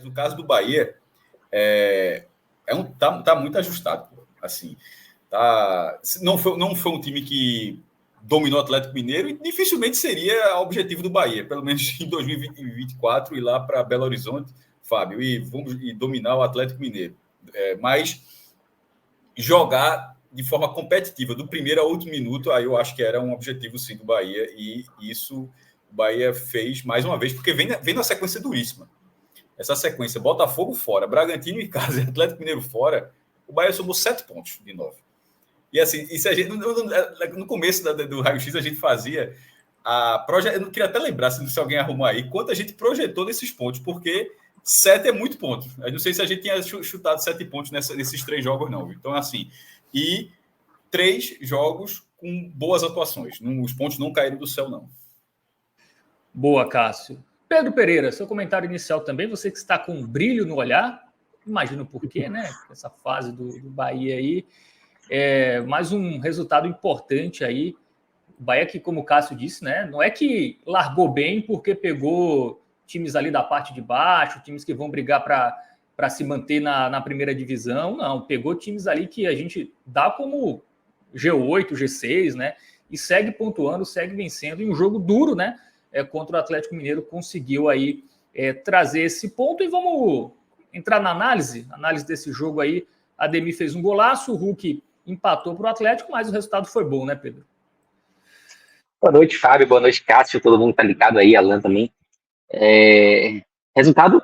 No caso do Bahia, tá muito ajustado. Pô. Assim, não foi um time que dominou o Atlético Mineiro e dificilmente seria o objetivo do Bahia, pelo menos em 2024, ir lá para Belo Horizonte, Fábio, e dominar o Atlético Mineiro. Mas jogar de forma competitiva, do primeiro ao último minuto, aí eu acho que era um objetivo, sim, do Bahia, e isso o Bahia fez mais uma vez, porque vem na sequência duríssima. Essa sequência, Botafogo fora, Bragantino em casa e Atlético Mineiro fora, o Bahia somou 7 pontos de 9. E assim, isso a gente, no começo do Raio-X a gente fazia eu não queria até lembrar, se alguém arrumar aí, quanto a gente projetou nesses pontos, porque 7 é muito ponto. Eu não sei se a gente tinha chutado 7 pontos nesses 3 jogos, não. Então, assim, e 3 jogos com boas atuações. Os pontos não caíram do céu, não. Boa, Cássio. Pedro Pereira, seu comentário inicial também, você que está com um brilho no olhar, imagino por quê, né? Essa fase do Bahia aí. Mais um resultado importante aí. O Bahia que, como o Cássio disse, né? Não é que largou bem porque pegou times ali da parte de baixo, times que vão brigar para se manter na primeira divisão. Não, pegou times ali que a gente dá como G8, G6, né? E segue pontuando, segue vencendo. E um jogo duro, né? Contra o Atlético Mineiro conseguiu aí trazer esse ponto. E vamos entrar na análise desse jogo aí. Ademir fez um golaço, o Hulk empatou para o Atlético, mas o resultado foi bom, né, Pedro? Boa noite, Fábio. Boa noite, Cássio. Todo mundo tá ligado aí, Alan também. Resultado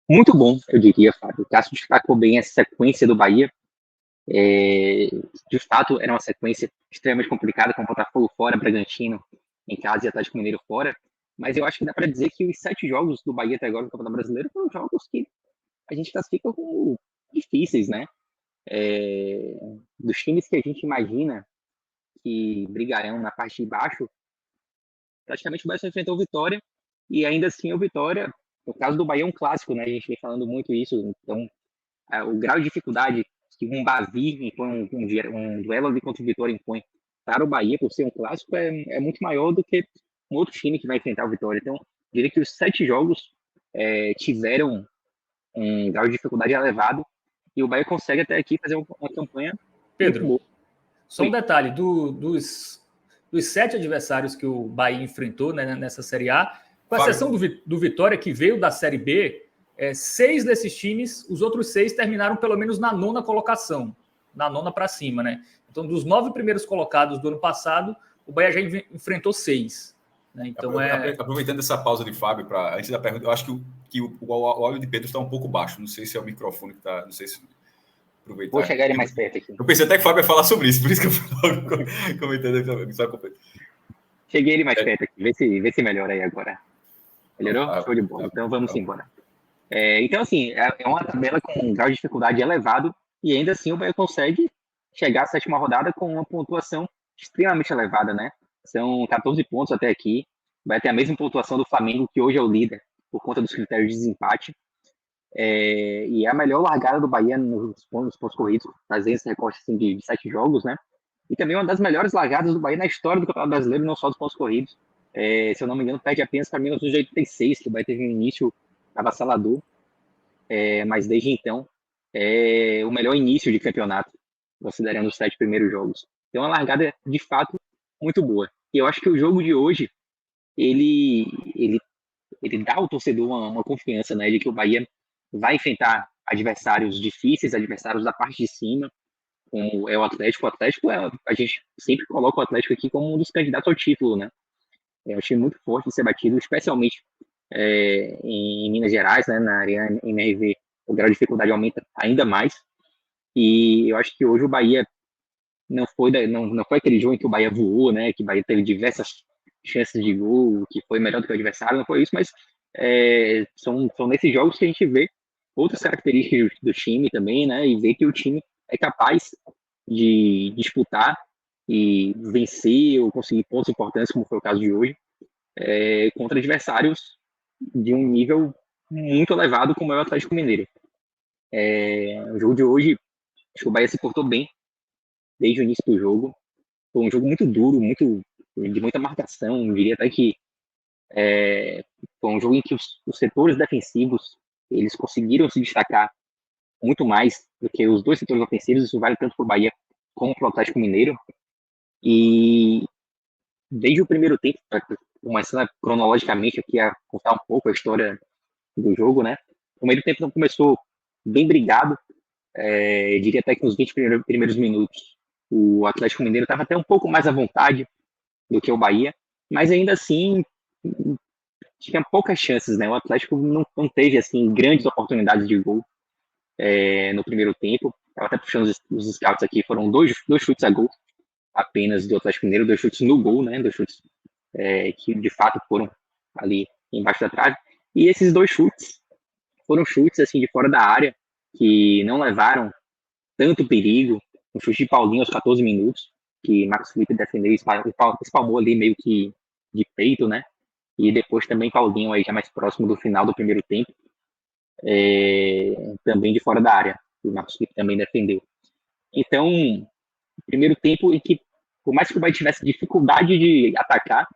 muito bom, eu diria, Fábio. O Cássio destacou bem essa sequência do Bahia. De fato, era uma sequência extremamente complicada, com o Botafogo fora, Bragantino em casa e Atlético Mineiro fora. Mas eu acho que dá para dizer que os 7 jogos do Bahia até agora no Campeonato Brasileiro foram jogos que a gente classifica como difíceis, né? Dos times que a gente imagina que brigarão na parte de baixo, praticamente o Bahia só enfrentou o Vitória, e ainda assim o Vitória, no caso do Bahia, é um clássico, né? A gente vem falando muito isso, então o grau de dificuldade que um Bavi impõe, um duelo ali contra o Vitória impõe para o Bahia, por ser um clássico, é muito maior do que um outro time que vai enfrentar o Vitória. Então, eu diria que os 7 jogos tiveram um grau de dificuldade elevado, e o Bahia consegue até aqui fazer uma campanha Pedro, muito boa. Só um detalhe, dos 7 adversários que o Bahia enfrentou, né, nessa Série A, com exceção do Vitória, que veio da Série B, 6 desses times, os outros 6 terminaram pelo menos na 9ª colocação, na 9ª para cima, né? Então, dos 9 primeiros colocados do ano passado, o Bahia já enfrentou 6. Né? Então, aproveitando essa pausa de Fábio, antes da pergunta, eu acho que o áudio de Pedro está um pouco baixo, não sei se é o microfone que está, não sei se... Aproveitar. Vou chegar ele mais perto aqui. Eu pensei até que o Fábio ia falar sobre isso, por isso que eu comentando. Cheguei ele mais perto aqui, vê se melhora aí agora. Melhorou? Show de bola. Então vamos embora. Então, assim, é uma tabela com um grau de dificuldade elevado, e ainda assim o Bahia consegue chegar à 7ª rodada com uma pontuação extremamente elevada, né? São 14 pontos até aqui. Vai ter a mesma pontuação do Flamengo, que hoje é o líder, por conta dos critérios de desempate. E é a melhor largada do Bahia nos pontos corridos, fazendo esse recorte assim, de 7 jogos, né? E também uma das melhores largadas do Bahia na história do Campeonato Brasileiro, não só dos pontos corridos. Se eu não me engano, perde apenas para 1986, que o Bahia teve um início avassalador, mas desde então o melhor início de campeonato, considerando os 7 primeiros jogos. Então, uma largada de fato muito boa. E eu acho que o jogo de hoje ele dá ao torcedor uma confiança, né, de que o Bahia vai enfrentar adversários difíceis, adversários da parte de cima, como é o Atlético. O Atlético, a gente sempre coloca o Atlético aqui como um dos candidatos ao título, né? É um time muito forte de ser batido, especialmente em Minas Gerais, né, na Arena MRV, o grau de dificuldade aumenta ainda mais. E eu acho que hoje o Bahia não foi aquele jogo em que o Bahia voou, né, que o Bahia teve diversas chances de gol, que foi melhor do que o adversário, não foi isso, mas são nesses jogos que a gente vê outras características do time também, né, e vê que o time é capaz de disputar e vencer ou conseguir pontos importantes, como foi o caso de hoje, contra adversários de um nível muito elevado, como é o Atlético Mineiro. O jogo de hoje, acho que o Bahia se portou bem desde o início do jogo. Foi um jogo muito duro, de muita marcação. Eu diria até que foi um jogo em que os setores defensivos eles conseguiram se destacar muito mais do que os dois setores ofensivos. Isso vale tanto para o Bahia como para o Atlético Mineiro. E desde o primeiro tempo, começando cronologicamente aqui a contar um pouco a história do jogo, né? O primeiro tempo começou bem brigado, diria até que nos 20 primeiros minutos o Atlético Mineiro estava até um pouco mais à vontade do que o Bahia, mas ainda assim tinha poucas chances, né? O Atlético não teve assim grandes oportunidades de gol no primeiro tempo. Estava até puxando os scouts aqui, foram dois chutes a gol apenas do Atlético Mineiro, 2 chutes no gol, né? 2 chutes que de fato foram ali embaixo da trave. E esses 2 chutes foram chutes assim de fora da área que não levaram tanto perigo. Um chute de Paulinho aos 14 minutos, que Marcos Felipe defendeu e espalmou ali meio que de peito, né? E depois também Paulinho aí já mais próximo do final do primeiro tempo, também de fora da área, o Marcos Felipe também defendeu. Então, primeiro tempo em que, por mais que o Bahia tivesse dificuldade de atacar,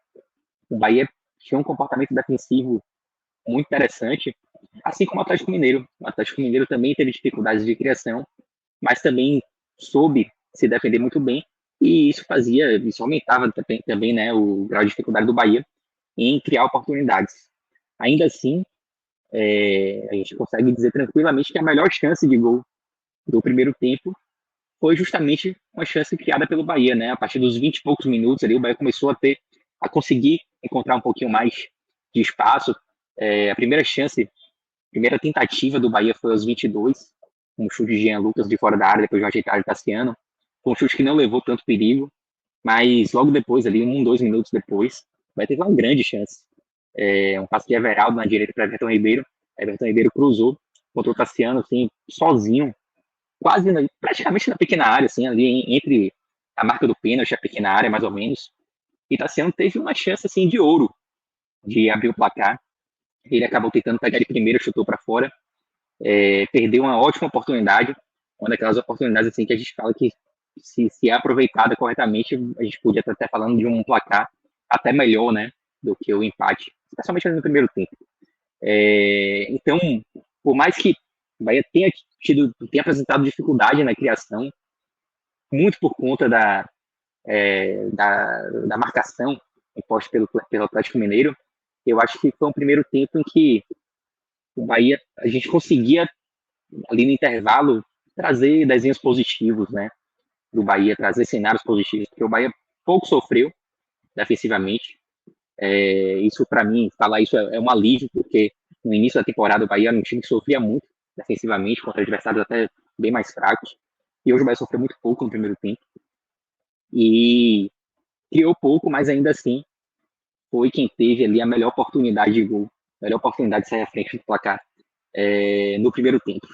o Bahia tinha um comportamento defensivo muito interessante, assim como o Atlético Mineiro. O Atlético Mineiro também teve dificuldades de criação, mas também soube se defender muito bem, e isso aumentava também, né, o grau de dificuldade do Bahia em criar oportunidades. Ainda assim, a gente consegue dizer tranquilamente que a melhor chance de gol do primeiro tempo foi justamente uma chance criada pelo Bahia, né? A partir dos 20 e poucos minutos ali, o Bahia começou a conseguir encontrar um pouquinho mais de espaço. A primeira tentativa do Bahia foi aos 22, um chute de Jean Lucas de fora da área, depois de um ajeitado de Tassiano. Foi um chute que não levou tanto perigo, mas logo depois, ali, 2 minutos depois, vai ter uma grande chance. Um passe de Everaldo na direita para Everton Ribeiro. Everton Ribeiro cruzou contra o Tassiano, assim, sozinho, praticamente na pequena área, assim, ali entre a marca do pênalti e a pequena área, mais ou menos. E Tassiano teve uma chance, assim, de ouro de abrir o placar. Ele acabou tentando pegar de primeiro, chutou para fora. Perdeu uma ótima oportunidade, uma daquelas oportunidades, assim, que a gente fala que se é aproveitada corretamente, a gente podia estar até falando de um placar até melhor, né, do que o empate, especialmente no primeiro tempo. Então, por mais que o Bahia tenha apresentado dificuldade na criação, muito por conta da marcação imposta pelo Atlético Mineiro, eu acho que foi um primeiro tempo em que o Bahia, a gente conseguia, ali no intervalo, trazer desenhos positivos, né, do Bahia, trazer cenários positivos, porque o Bahia pouco sofreu defensivamente. Isso, para mim, falar isso é um alívio, porque no início da temporada o Bahia era um time que sofria muito defensivamente, contra adversários até bem mais fracos, e hoje o Bahia sofreu muito pouco no primeiro tempo, e criou pouco, mas ainda assim foi quem teve ali a melhor oportunidade de gol, a melhor oportunidade de sair à frente do placar no primeiro tempo.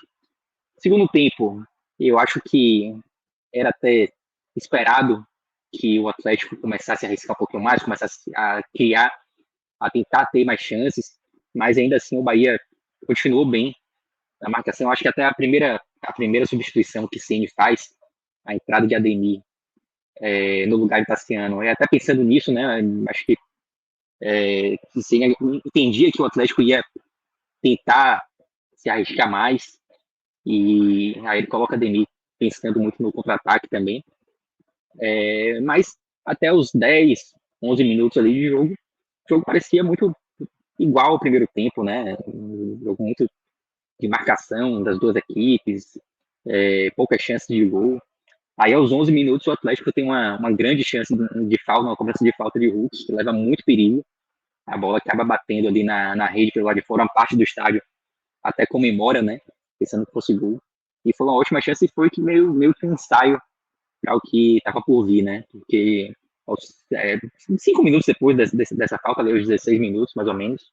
Segundo tempo, eu acho que era até esperado que o Atlético começasse a arriscar um pouquinho mais, começasse a criar, a tentar ter mais chances, mas ainda assim o Bahia continuou bem na marcação. Acho que até a primeira substituição que Ceni faz, a entrada de Ademir no lugar de Tassiano, até pensando nisso, né, acho que Ceni entendia que o Atlético ia tentar se arriscar mais, e aí ele coloca Ademir pensando muito no contra-ataque também. Mas até os 10, 11 minutos ali de jogo, o jogo parecia muito igual ao primeiro tempo, né? Um jogo muito de marcação das duas equipes, poucas chances de gol. Aí aos 11 minutos o Atlético tem uma grande chance de falta, uma cobrança de falta de Hulk, que leva muito perigo. A bola acaba batendo ali na rede pelo lado de fora, uma parte do estádio até comemora, né? Pensando que fosse gol. E foi uma ótima chance, e foi que meio que um ensaio para o que estava por vir, né? Porque 5 minutos depois dessa falta, ali, aos 16 minutos, mais ou menos,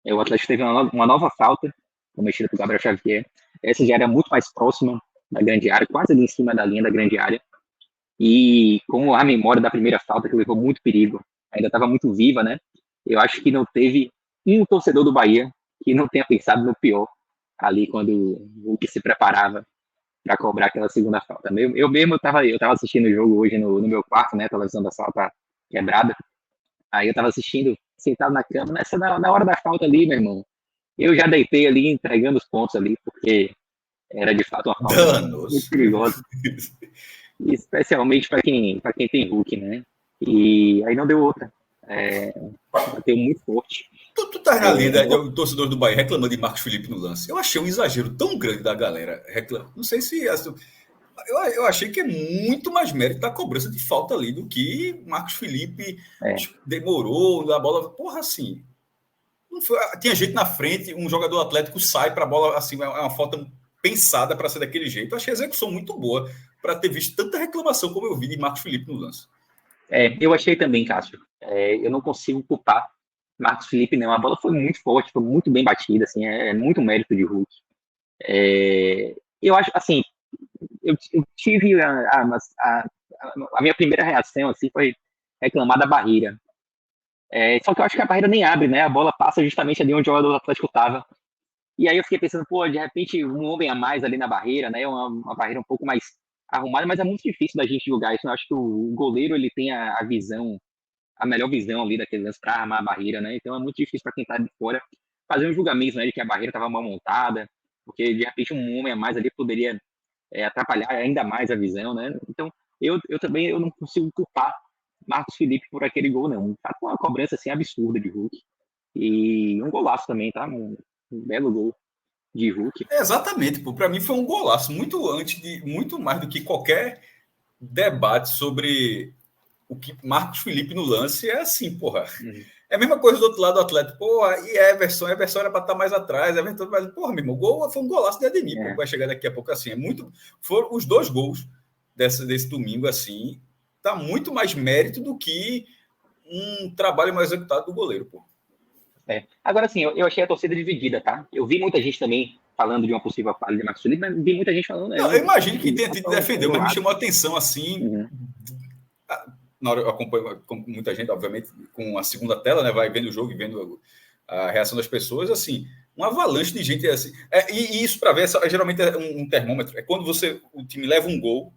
o Atlético teve uma nova falta, cometida por Gabriel Xavier. Essa já era muito mais próxima da grande área, quase ali em cima da linha da grande área. E com a memória da primeira falta, que levou muito perigo, ainda estava muito viva, né? Eu acho que não teve um torcedor do Bahia que não tenha pensado no pior ali quando o que se preparava para cobrar aquela segunda falta. Eu mesmo estava assistindo o jogo hoje no meu quarto, né? A televisão da sala tá quebrada. Aí eu estava assistindo, sentado na cama, na hora da falta ali, meu irmão. Eu já deitei ali entregando os pontos ali, porque era de fato uma falta muito perigosa. Especialmente para quem tem Hulk, né? E aí não deu outra. Bateu muito forte. Tu tá na linha, o torcedor do Bahia reclamando de Marcos Felipe no lance. Eu achei um exagero tão grande da galera reclamando. Não sei se... Eu achei que é muito mais mérito da cobrança de falta ali do que Marcos Felipe demorou na bola. Porra, assim... Não foi, tinha gente na frente, um jogador atlético sai para a bola, assim, é uma falta pensada para ser daquele jeito. Eu achei a execução muito boa para ter visto tanta reclamação como eu vi de Marcos Felipe no lance. Eu achei também, Cássio. Eu não consigo culpar Marcos Felipe, não. A bola foi muito forte, foi muito bem batida, assim, é muito mérito de Hulk. Eu acho, assim, eu tive a minha primeira reação, assim, foi reclamar da barreira. Só que eu acho que a barreira nem abre, né? A bola passa justamente ali onde o jogador do Atlético estava. E aí eu fiquei pensando, pô, de repente um homem a mais ali na barreira, né? Uma barreira um pouco mais arrumada, mas é muito difícil da gente julgar isso. Eu acho que o goleiro ele tem a visão, a melhor visão ali daquele lance para armar a barreira, né? Então é muito difícil para quem está de fora fazer um julgamento, né, de que a barreira estava mal montada, porque de repente um homem a mais ali poderia atrapalhar ainda mais a visão, né? Então eu também eu não consigo culpar Marcos Felipe por aquele gol, não. Tá com uma cobrança assim absurda de Hulk. E um golaço também, tá? Um belo gol de Hulk. Exatamente, pô. Para mim foi um golaço, muito mais do que qualquer debate sobre o que Marcos Felipe no lance é assim, porra. É a mesma coisa do outro lado do Atlético. Porra, e Everson era para estar mais atrás. Everton, mas, porra, meu irmão, o gol foi um golaço de Ademir, pô, vai chegar daqui a pouco assim. Foram os 2 gols desse domingo, assim, tá muito mais mérito do que um trabalho mais executado do goleiro, pô. Agora, sim, eu achei a torcida dividida, tá? Eu vi muita gente também falando de uma possível falha de Marcos Felipe, mas vi muita gente falando... Não, eu imagino que tenha tido defender, mas me chamou a atenção, assim... Na hora eu acompanho com muita gente, obviamente, com a segunda tela, né? Vai vendo o jogo e vendo a reação das pessoas, assim... Uma avalanche de gente, assim... E isso, para ver, geralmente é um termômetro. É quando o time leva um gol,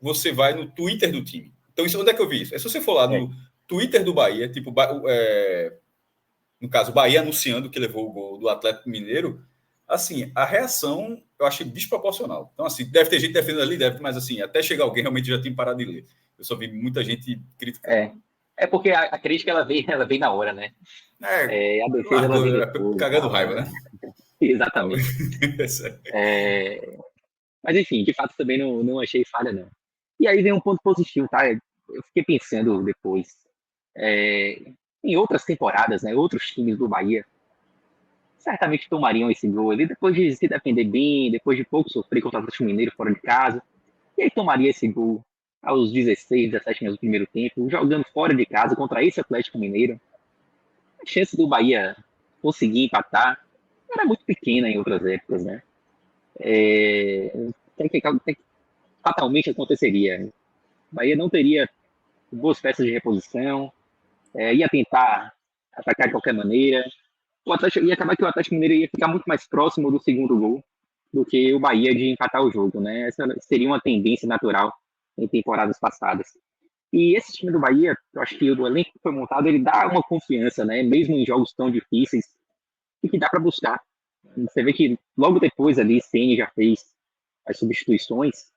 você vai no Twitter do time. Então, isso, onde é que eu vi isso? Se você for lá no Twitter do Bahia, tipo... no caso, o Bahia anunciando que levou o gol do Atlético Mineiro, assim, a reação eu achei desproporcional. Então, assim, deve ter gente defendendo ali, mas assim, até chegar alguém, realmente já tinha parado de ler. Eu só vi muita gente criticando. Porque a crítica, ela vem na hora, né? A defesa, ela vem depois, cagando raiva, né? Exatamente. Mas, enfim, de fato, também não achei falha, não. E aí vem um ponto positivo, tá? Eu fiquei pensando depois, em outras temporadas, né? Outros times do Bahia certamente tomariam esse gol ali, depois de se defender bem, depois de pouco sofrer contra o Atlético Mineiro fora de casa. E aí tomaria esse gol aos 16, 17 minutos do primeiro tempo, jogando fora de casa contra esse Atlético Mineiro. A chance do Bahia conseguir empatar era muito pequena em outras épocas, né? Fatalmente aconteceria. O Bahia não teria boas peças de reposição, ia tentar atacar de qualquer maneira. O Atlético ia acabar que o Atlético Mineiro ia ficar muito mais próximo do segundo gol do que o Bahia de empatar o jogo, né? Essa seria uma tendência natural em temporadas passadas. E esse time do Bahia, eu acho que o elenco que foi montado, ele dá uma confiança, né? Mesmo em jogos tão difíceis, e que dá para buscar. Você vê que logo depois ali, Ceni já fez as substituições,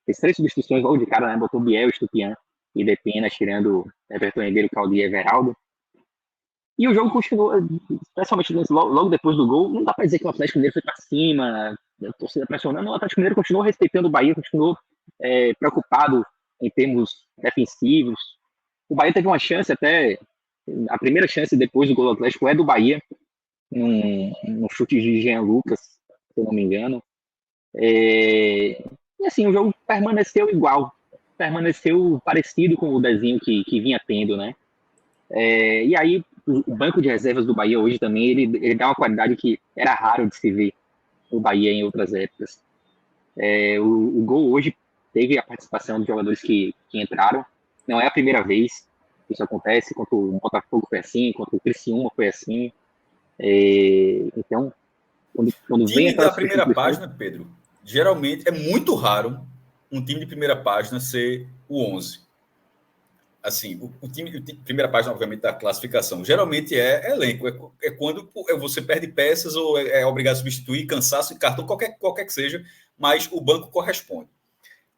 fez 3 substituições logo de cara, né? Botou Biel, Estupian e Depena, tirando Everton Ribeiro, Caldi e Everaldo. E o jogo continuou, especialmente logo depois do gol, não dá para dizer que o Atlético Mineiro foi para cima, a torcida pressionando, o Atlético Mineiro continuou respeitando o Bahia, continuou preocupado em termos defensivos. O Bahia teve uma chance até, a primeira chance depois do gol do Atlético é do Bahia, num chute de Jean Lucas, se eu não me engano. E assim, o jogo permaneceu igual, permaneceu parecido com o desenho que vinha tendo, né? E aí, o banco de reservas do Bahia hoje também, ele dá uma qualidade que era raro de se ver no Bahia em outras épocas. O gol hoje teve a participação de jogadores que entraram. Não é a primeira vez que isso acontece, contra o Botafogo foi assim, contra o Criciúma foi assim. Então, quando time vem da primeira página, Pedro, geralmente é muito raro um time de primeira página ser o 11. assim, o time, primeira página, obviamente, da classificação, geralmente é elenco, é quando você perde peças ou é obrigado a substituir, cansaço e cartão, qualquer que seja, mas o banco corresponde.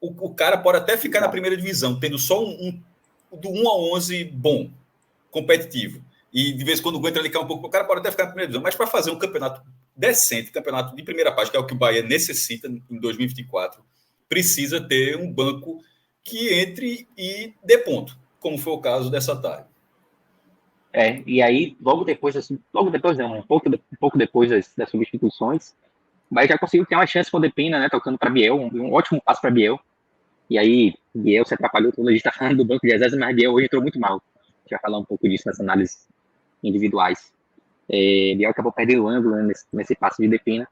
O cara pode até ficar na primeira divisão, tendo só do 1 a 11 bom, competitivo, e de vez em quando entra ali cai um pouco, o cara pode até ficar na primeira divisão, mas para fazer um campeonato decente, campeonato de primeira página, que é o que o Bahia necessita em 2024, precisa ter um banco que entre e dê ponto, como foi o caso dessa tarde. E aí, logo depois não, um pouco depois das substituições, o Bahia já conseguiu ter uma chance com o Depena, né, tocando para Biel, um ótimo passo para Biel. E aí, Biel se atrapalhou todo, a gente está falando do banco de reservas, mas Biel hoje entrou muito mal. A gente vai falar um pouco disso nas análises individuais. Biel acabou perdendo o ângulo, né, nesse passe de Depena,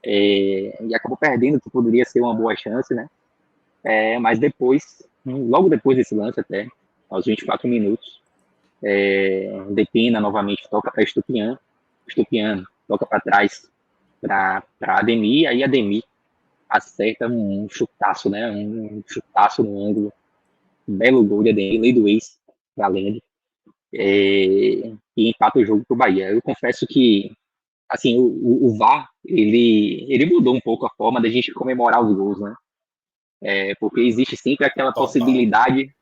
e acabou perdendo, que poderia ser uma boa chance, né? Mas logo depois desse lance até, aos 24 minutos, Depena novamente toca para Estupiñán toca para trás para Ademir, aí Ademir acerta um chutaço, né? Um chutaço no ângulo, um belo gol de Ademir, lei do ex, valendo, e empata o jogo para o Bahia. Eu confesso que, assim, o VAR, ele mudou um pouco a forma da gente comemorar os gols, né? Porque existe sempre aquela possibilidade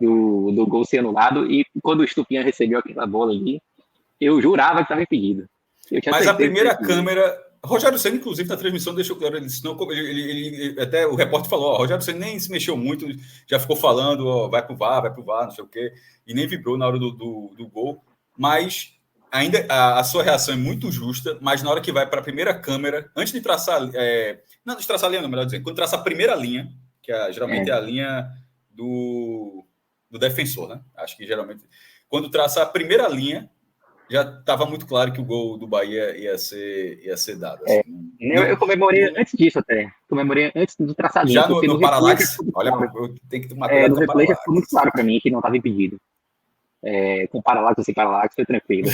do gol ser anulado, e quando o Estupiñán recebeu aquela bola ali, eu jurava que estava impedido. Mas a primeira câmera... Rogério Ceni, inclusive, na transmissão deixou claro, ele disse, não, até o repórter falou, Rogério Ceni nem se mexeu muito, já ficou falando, vai pro VAR, não sei o quê, e nem vibrou na hora do gol, mas ainda a sua reação é muito justa, mas na hora que vai para a primeira câmera, antes de traçar, não de traçar a linha, não, melhor dizer, quando traça a primeira linha, que geralmente é a linha do defensor, né? Acho que geralmente, quando traça a primeira linha, já estava muito claro que o gol do Bahia ia ser dado. Assim. Eu comemorei antes disso até. Comemorei antes do traçar já no Paralax, olha, eu tenho que tomar cuidado no replay já ficou muito claro para mim que não estava impedido. Com Paralax ou sem Paralax, foi tranquilo.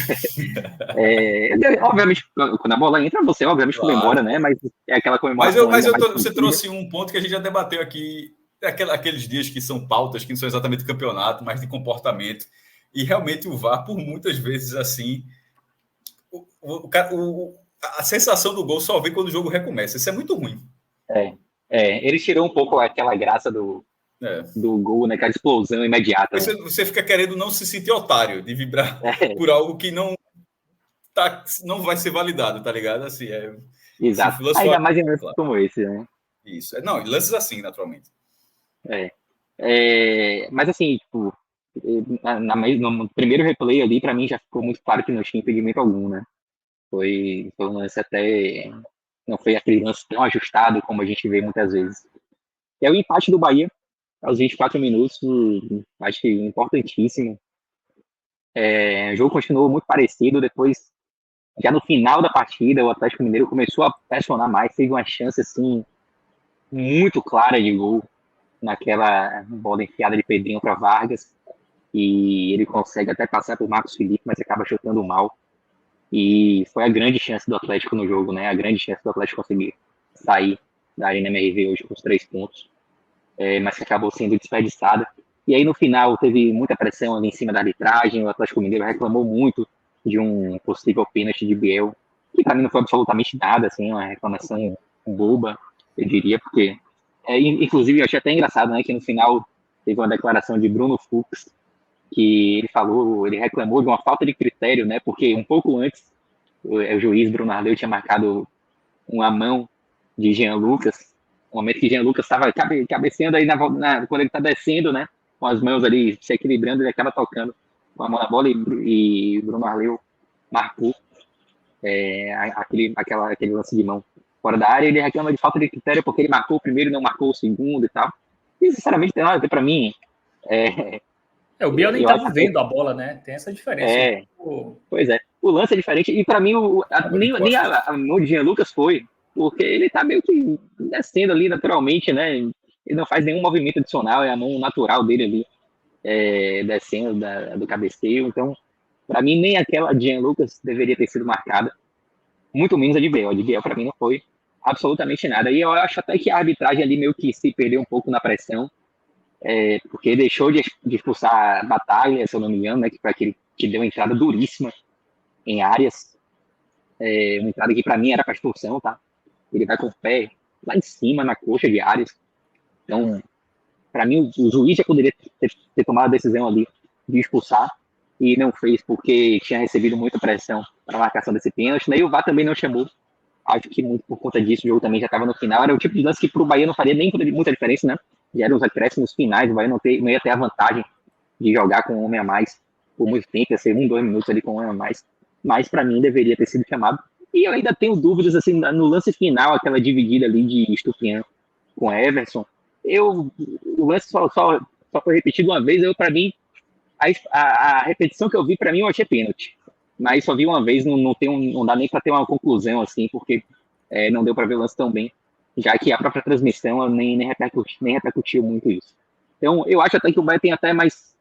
Obviamente, quando a bola entra, você obviamente comemora, né? Mas é aquela comemoração. Você trouxe um ponto que a gente já debateu aqui, aqueles dias que são pautas, que não são exatamente campeonato, mas de comportamento. E realmente o VAR, por muitas vezes, assim, a sensação do gol só vem quando o jogo recomeça. Isso é muito ruim. Ele tirou um pouco aquela graça do gol, né? Aquela explosão imediata. Você fica querendo não se sentir otário, de vibrar por algo que não vai ser validado, tá ligado? Assim, Exato. Ainda mais em lances como esse, né? Isso. Não, lances assim, naturalmente. Mas assim, tipo, no primeiro replay ali, para mim já ficou muito claro que não tinha impedimento algum, né? Foi um lance até... Não foi aquele lance tão ajustado como a gente vê muitas vezes. E é o empate do Bahia, aos 24 minutos, acho que importantíssimo. O jogo continuou muito parecido, depois, já no final da partida, o Atlético Mineiro começou a pressionar mais, teve uma chance, assim, muito clara de gol, naquela bola enfiada de Pedrinho para Vargas, e ele consegue até passar por Marcos Felipe, mas acaba chutando mal. E foi a grande chance do Atlético no jogo, né? A grande chance do Atlético conseguir sair da Arena MRV hoje com os 3 pontos, mas que acabou sendo desperdiçada. E aí no final teve muita pressão ali em cima da arbitragem, o Atlético Mineiro reclamou muito de um possível pênalti de Biel, que para mim não foi absolutamente nada, assim, uma reclamação boba, eu diria, porque... inclusive, eu achei até engraçado, né, que no final teve uma declaração de Bruno Fux, que ele reclamou de uma falta de critério, né? Porque um pouco antes o juiz Bruno Arleu tinha marcado uma mão de Jean Lucas, no momento que Jean Lucas estava cabeceando aí quando ele está descendo, né? Com as mãos ali se equilibrando, ele acaba tocando com a mão na bola e Bruno Arleu marcou aquele lance de mão fora da área. Ele reclama de falta de critério porque ele marcou o primeiro e não marcou o segundo e tal. E sinceramente tem nada a ver para mim. O Biel nem estava vendo a bola, né? Tem essa diferença. Pois é. O lance é diferente. E para mim, nem a mão de Jean Lucas foi, porque ele tá meio que descendo ali naturalmente, né? Ele não faz nenhum movimento adicional, é a mão natural dele ali, descendo do cabeceio. Então, para mim, nem aquela de Jean Lucas deveria ter sido marcada, muito menos a de Biel. A de Biel, para mim, não foi absolutamente nada. E eu acho até que a arbitragem ali meio que se perdeu um pouco na pressão. porque deixou de expulsar a Batalha, se eu não me engano, né, que foi aquele que deu uma entrada duríssima em Arias, uma entrada que para mim era para expulsão, tá? Ele vai com o pé lá em cima, na coxa de Arias. Então, para mim, o juiz já poderia ter tomado a decisão ali de expulsar, e não fez porque tinha recebido muita pressão para a marcação desse pênalti, né? E o VAR também não chamou. Acho que muito por conta disso, o jogo também já estava no final. Era o tipo de lance que para o Bahia não faria nem muita diferença, né? Já eram os acréscimos finais, o Bahia não ia ter a vantagem de jogar com um homem a mais por muito tempo, ia ser 2 minutos ali com um homem a mais. Mas para mim deveria ter sido chamado. E eu ainda tenho dúvidas, assim, no lance final, aquela dividida ali de Estupiñán com Everson. O lance só foi repetido uma vez, para mim, a repetição que eu vi, para mim, eu achei pênalti. Mas só vi uma vez, não dá nem para ter uma conclusão, assim, porque não deu para ver o lance tão bem, já que a própria transmissão nem repercutiu muito isso. Então, eu acho até que o Bahia tem até mais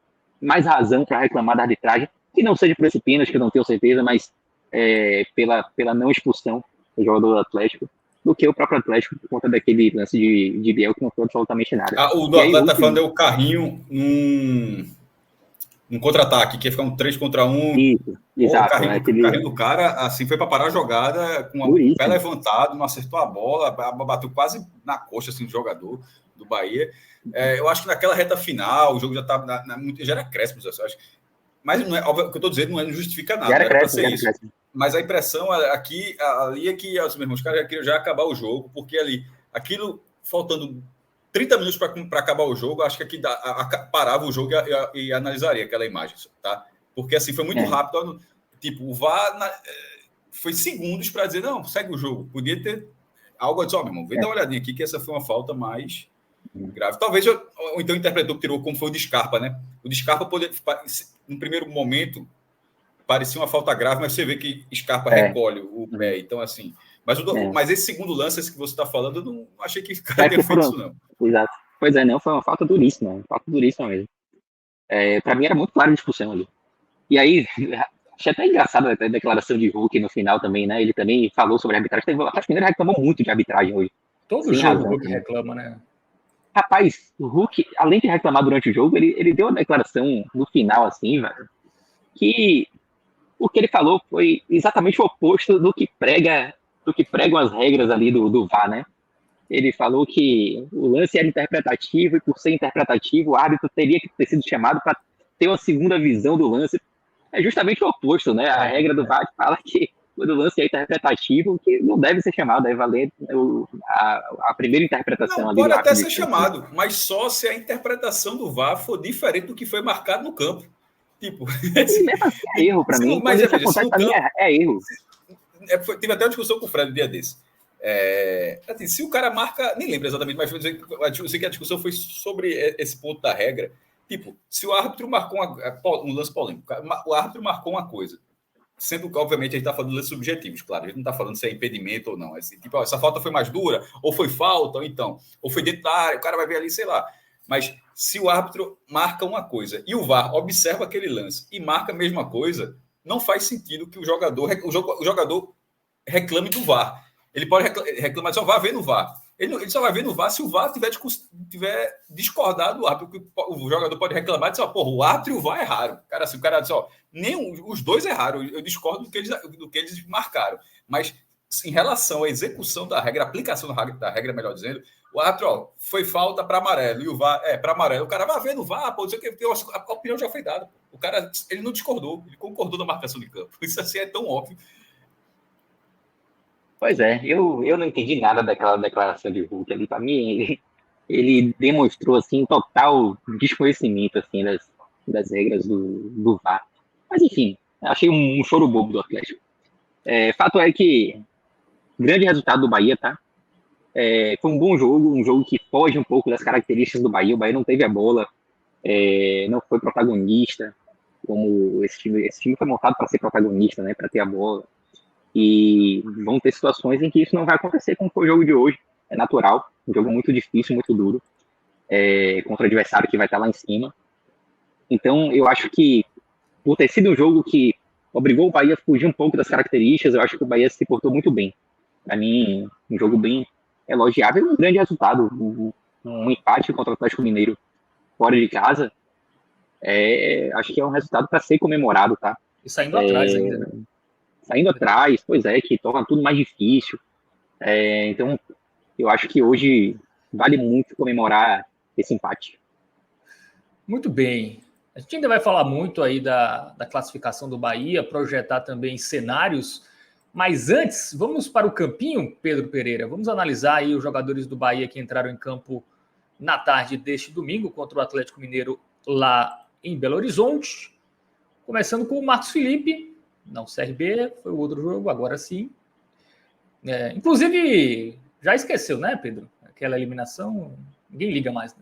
razão para reclamar da arbitragem, que não seja por esse pênalti, que eu não tenho certeza, mas pela não expulsão do jogador do Atlético, do que o próprio Atlético por conta daquele lance de Biel que não foi absolutamente nada. O do Atlético tá falando é o carrinho num contra-ataque, que ia ficar um 3 contra 1. Isso, exato. O carrinho do cara, assim, foi para parar a jogada com o pé levantado, não acertou a bola, bateu quase na coxa, assim, do jogador do Bahia. Eu acho que naquela reta final, o jogo já estava já era acréscimo, eu acho. Mas não é, óbvio, o que eu estou dizendo não justifica nada, era para ser isso. Mas a impressão ali é que os caras já queriam já acabar o jogo, porque ali, aquilo faltando 30 minutos para acabar o jogo, acho que aqui parava o jogo e analisaria aquela imagem, tá? Porque assim, foi muito rápido. Tipo, o VAR foi segundos para dizer, não, segue o jogo. Podia ter algo a dizer, meu irmão, vem dar uma olhadinha aqui, que essa foi uma falta mais grave. Talvez, ou então interpretou que tirou como foi o de Scarpa, né? O de Scarpa, no primeiro momento, parecia uma falta grave, mas você vê que Scarpa recolhe o pé. Então, assim... Mas esse segundo lance, esse que você está falando, eu não achei que o cara tenha feito isso, não. Exato. Pois não, foi uma falta duríssima mesmo. Para mim era muito claro a discussão ali. E aí, achei até engraçado a declaração de Hulk no final também, né? Ele também falou sobre a arbitragem. O Atlético Mineiro reclamou muito de arbitragem hoje. Todo jogo o Hulk reclama, né? Rapaz, o Hulk, além de reclamar durante o jogo, ele deu uma declaração no final, assim, velho, que o que ele falou foi exatamente o oposto do que pregam as regras ali do VAR, né? Ele falou que o lance era interpretativo e, por ser interpretativo, o árbitro teria que ter sido chamado para ter uma segunda visão do lance. É justamente o oposto, né? A regra do VAR fala que quando o lance é interpretativo, que não deve ser chamado, deve valer a primeira interpretação. Não, ali pode até ser chamado, mas só se a interpretação do VAR for diferente do que foi marcado no campo. Tipo, mesmo assim é erro para mim. Mas isso acontece para mim é erro. Tive até uma discussão com o Fred um dia desse. Assim, se o cara marca, nem lembro exatamente, mas eu sei que a discussão foi sobre esse ponto da regra. Tipo, se o árbitro marcou um lance polêmico, o árbitro marcou uma coisa, sendo que, obviamente, a gente está falando de lances subjetivos, claro, a gente não está falando se é impedimento ou não. Assim, tipo, essa falta foi mais dura, ou foi falta, ou foi dentro da área, o cara vai ver ali, sei lá. Mas se o árbitro marca uma coisa e o VAR observa aquele lance e marca a mesma coisa, não faz sentido que o jogador reclame do VAR. Ele pode reclamar, só vai ver no VAR. Ele só vai ver no VAR se o VAR tiver discordado do árbitro. O jogador pode reclamar e dizer, o árbitro e o VAR erraram. Cara, assim, o cara diz, os dois erraram. Eu discordo do que eles marcaram. Mas em relação à execução da regra, a aplicação da regra, melhor dizendo, o árbitro, foi falta para amarelo, e o VAR para amarelo. O cara vai ver no VAR, a opinião já foi dada. O cara, ele não discordou, ele concordou na marcação de campo. Isso assim é tão óbvio. Pois é, eu não entendi nada daquela declaração de Hulk ali. Para mim, ele demonstrou assim total desconhecimento assim das regras do VAR. Mas enfim, achei um choro bobo do Atlético. Fato é que grande resultado do Bahia, tá? Foi um bom jogo, um jogo que foge um pouco das características do Bahia. O Bahia não teve a bola, não foi protagonista, como esse time foi montado para ser protagonista, né? Para ter a bola. E vão ter situações em que isso não vai acontecer, como foi o jogo de hoje. É natural, um jogo muito difícil, muito duro, contra o adversário que vai estar lá em cima. Então, eu acho que, por ter sido um jogo que obrigou o Bahia a fugir um pouco das características, eu acho que o Bahia se portou muito bem. Para mim, um jogo bem elogiável e um grande resultado. Um empate contra o Atlético Mineiro fora de casa, acho que é um resultado para ser comemorado, tá? E saindo atrás ainda, né? Saindo atrás, pois é, que torna tudo mais difícil. Então, eu acho que hoje vale muito comemorar esse empate. Muito bem. A gente ainda vai falar muito aí da classificação do Bahia, projetar também cenários, mas antes, vamos para o campinho, Pedro Pereira. Vamos analisar aí os jogadores do Bahia que entraram em campo na tarde deste domingo contra o Atlético Mineiro lá em Belo Horizonte. Começando com o Marcos Felipe, não CRB, foi o outro jogo, agora sim. Inclusive, já esqueceu, né, Pedro? Aquela eliminação, ninguém liga mais, né?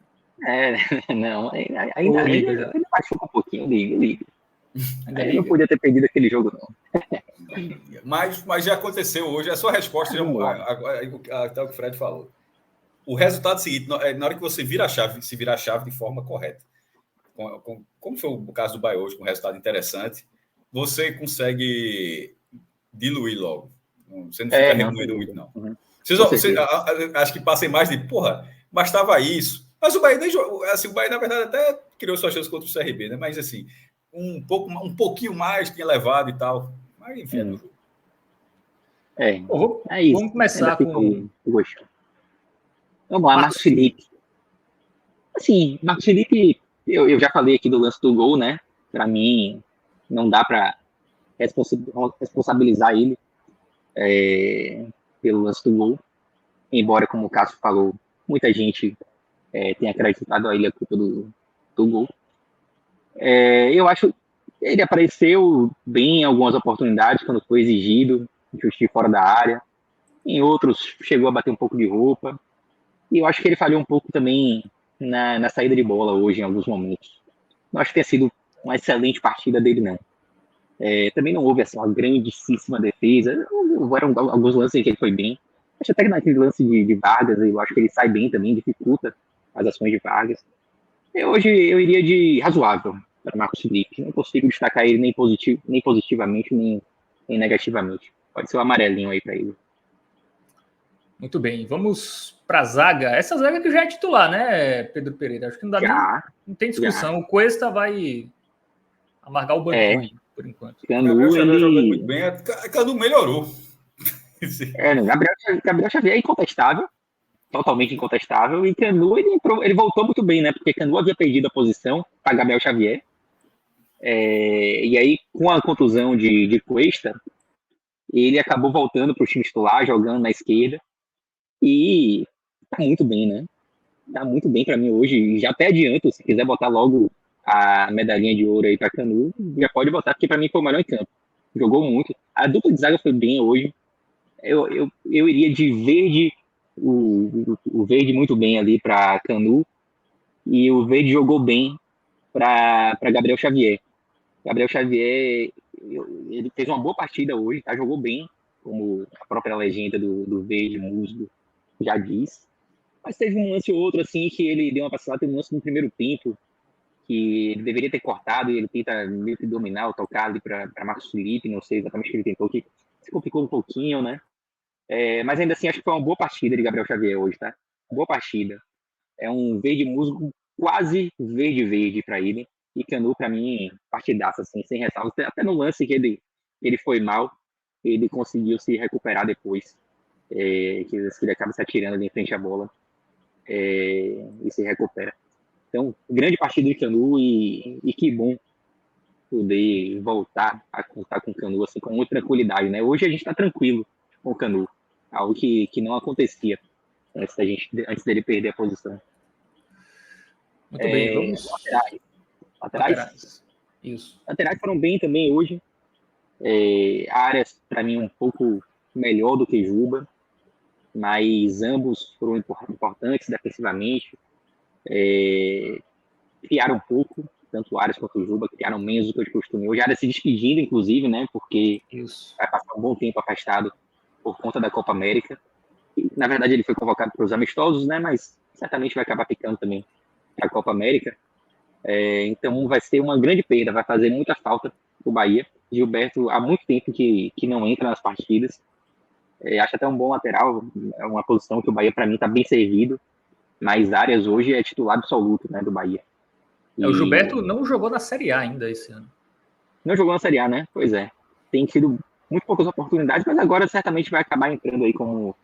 Não, ainda machuca um pouquinho, liga. Ainda não podia ter perdido aquele jogo, não. Mas já aconteceu hoje, a sua resposta até o que o Fred falou. O resultado seguinte, na hora que você vira a chave, se virar a chave de forma correta, como foi o caso do Bahia hoje, com um resultado interessante, você consegue diluir logo. Você não fica remoendo muito, não. Uhum. Vocês acho que passem mais de, bastava isso. Mas o Bahia, assim, o Bahia, na verdade, até criou sua chance contra o CRB, né? Mas, assim, um pouquinho mais tinha levado e tal. Mas, enfim, isso. Vamos começar com... Vamos lá, Marcos Felipe. Assim, Marcos Felipe, eu já falei aqui do lance do gol, né? Para mim, não dá para responsabilizar ele pelo lance do gol. Embora, como o Cássio falou, muita gente tenha acreditado a ele a culpa do gol. Eu acho que ele apareceu bem em algumas oportunidades, quando foi exigido, chute fora da área. Em outros, chegou a bater um pouco de roupa. E eu acho que ele falhou um pouco também na saída de bola hoje, em alguns momentos. Não acho que tenha sido uma excelente partida dele, não. Também não houve uma grandíssima defesa. Houveram alguns lances em que ele foi bem. Acho até que naquele lance de Vargas, eu acho que ele sai bem também, dificulta as ações de Vargas. Hoje eu iria de razoável para Marcos Felipe. Não consigo destacar ele nem positivamente, nem negativamente. Pode ser um amarelinho aí para ele. Muito bem, vamos para a zaga. Essa zaga que já é titular, né, Pedro Pereira? Acho que não dá não tem discussão. O Cuesta vai amargar o banquinho por enquanto. Canu, ele jogando muito bem. Canu melhorou. Gabriel Xavier é incontestável, totalmente incontestável, e Canu ele voltou muito bem, né? Porque Canu havia perdido a posição para Gabriel Xavier. E aí, com a contusão de Cuesta, ele acabou voltando para o time titular, jogando na esquerda. E tá muito bem, né? Tá muito bem para mim hoje. Já até adianto, se quiser botar logo a medalhinha de ouro aí para Canu, já pode botar, porque para mim foi o melhor em campo. Jogou muito. A dupla de zaga foi bem hoje. Eu iria de verde, o verde muito bem ali para Canu, e o verde jogou bem para Gabriel Xavier. Gabriel Xavier, ele fez uma boa partida hoje, tá? Jogou bem, como a própria legenda do verde musgo já diz. Mas teve um lance ou outro, assim, que ele deu uma passada, teve um lance no primeiro tempo, que ele deveria ter cortado, e ele tenta meio que dominar ou tocar ali para Marcos Felipe, não sei exatamente o que ele tentou, que se complicou um pouquinho, né? Mas ainda assim, acho que foi uma boa partida de Gabriel Xavier hoje, tá? Boa partida. É um verde musgo quase verde para ele. E Canu, para mim, partidaça, assim, sem ressalvas. Até no lance que ele foi mal, ele conseguiu se recuperar depois. Que ele acaba se atirando ali em frente à bola. E se recupera. Então, grande partida de Canu e que bom poder voltar a contar com o Canu assim, com muita tranquilidade, né? Hoje a gente está tranquilo com o Canu, algo que não acontecia antes dele perder a posição. Muito bem, vamos... Laterais. Isso. Laterais foram bem também hoje. Áreas, para mim, um pouco melhor do que Juba, mas ambos foram importantes defensivamente. Criaram um pouco, tanto o Arias quanto o Juba, criaram menos do que de costume. Hoje o Arias se despedindo, inclusive, né? Porque vai passar um bom tempo afastado por conta da Copa América. E, na verdade, ele foi convocado para os amistosos, né? Mas certamente vai acabar ficando também para a Copa América. Então vai ser uma grande perda, vai fazer muita falta o Bahia. Gilberto há muito tempo que não entra nas partidas. Acho até um bom lateral, é uma posição que o Bahia, para mim, está bem servido. Mas Arias hoje é titular absoluto, né, do Bahia. O Gilberto não jogou na Série A ainda esse ano. Não jogou na Série A, né? Pois é. Tem tido muito poucas oportunidades, mas agora certamente vai acabar entrando aí como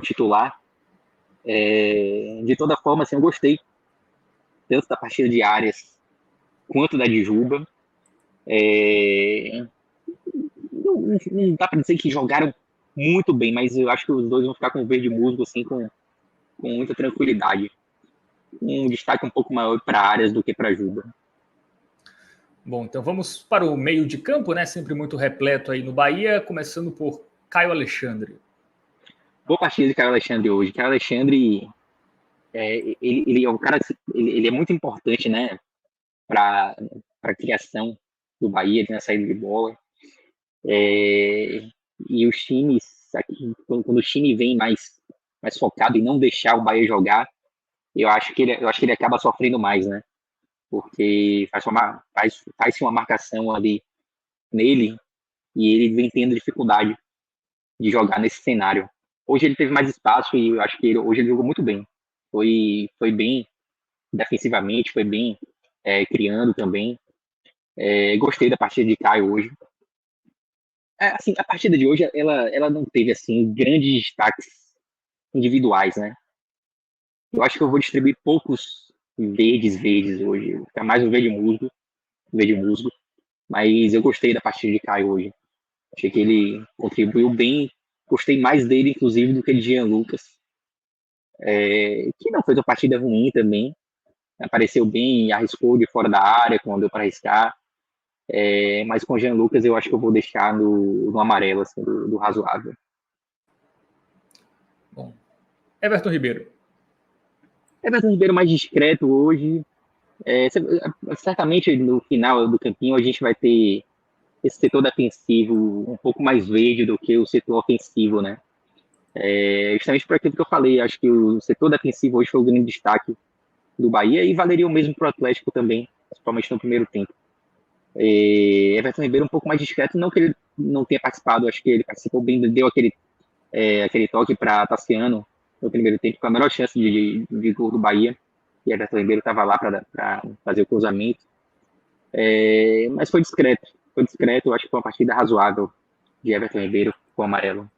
titular. De toda forma, assim, eu gostei tanto da partida de Arias quanto da de Juba. Não dá para dizer que jogaram muito bem, mas eu acho que os dois vão ficar com o verde musgo assim, com muita tranquilidade. Um destaque um pouco maior para Arias do que para Juba. Bom, então vamos para o meio de campo, né? Sempre muito repleto aí no Bahia, começando por Caio Alexandre. Boa partida de Caio Alexandre hoje. Caio Alexandre, ele é um cara, ele é muito importante, né? Para a criação do Bahia, na saída de bola. E os times, quando o time vem mais focado em não deixar o Bahia jogar, eu acho que ele acaba sofrendo mais, né? Porque faz uma marcação ali nele e ele vem tendo dificuldade de jogar nesse cenário. Hoje ele teve mais espaço e eu acho que hoje ele jogou muito bem. Foi bem defensivamente, foi bem criando também. Gostei da partida de Caio hoje. Assim, a partida de hoje ela não teve assim grandes destaques individuais, né? Eu acho que eu vou distribuir poucos verdes hoje. Fica mais um verde musgo. Mas eu gostei da partida de Caio hoje. Achei que ele contribuiu bem. Gostei mais dele, inclusive, do que de Jean Lucas. Que não fez uma partida ruim também. Apareceu bem, arriscou de fora da área quando deu para arriscar. Mas com o Jean Lucas eu acho que eu vou deixar no amarelo, assim, do razoável. Bom, Everton Ribeiro mais discreto hoje. Certamente no final do campinho a gente vai ter esse setor defensivo um pouco mais verde do que o setor ofensivo, né? Justamente por aquilo que eu falei, acho que o setor defensivo hoje foi o grande destaque do Bahia e valeria o mesmo para o Atlético também, principalmente no primeiro tempo. Everton Ribeiro um pouco mais discreto, não que ele não tenha participado, acho que ele participou bem, deu aquele toque para Tassiano no primeiro tempo, com a melhor chance de gol do Bahia, e Everton Ribeiro estava lá para fazer o cruzamento. Mas foi discreto, eu acho que foi uma partida razoável de Everton Ribeiro com o amarelo.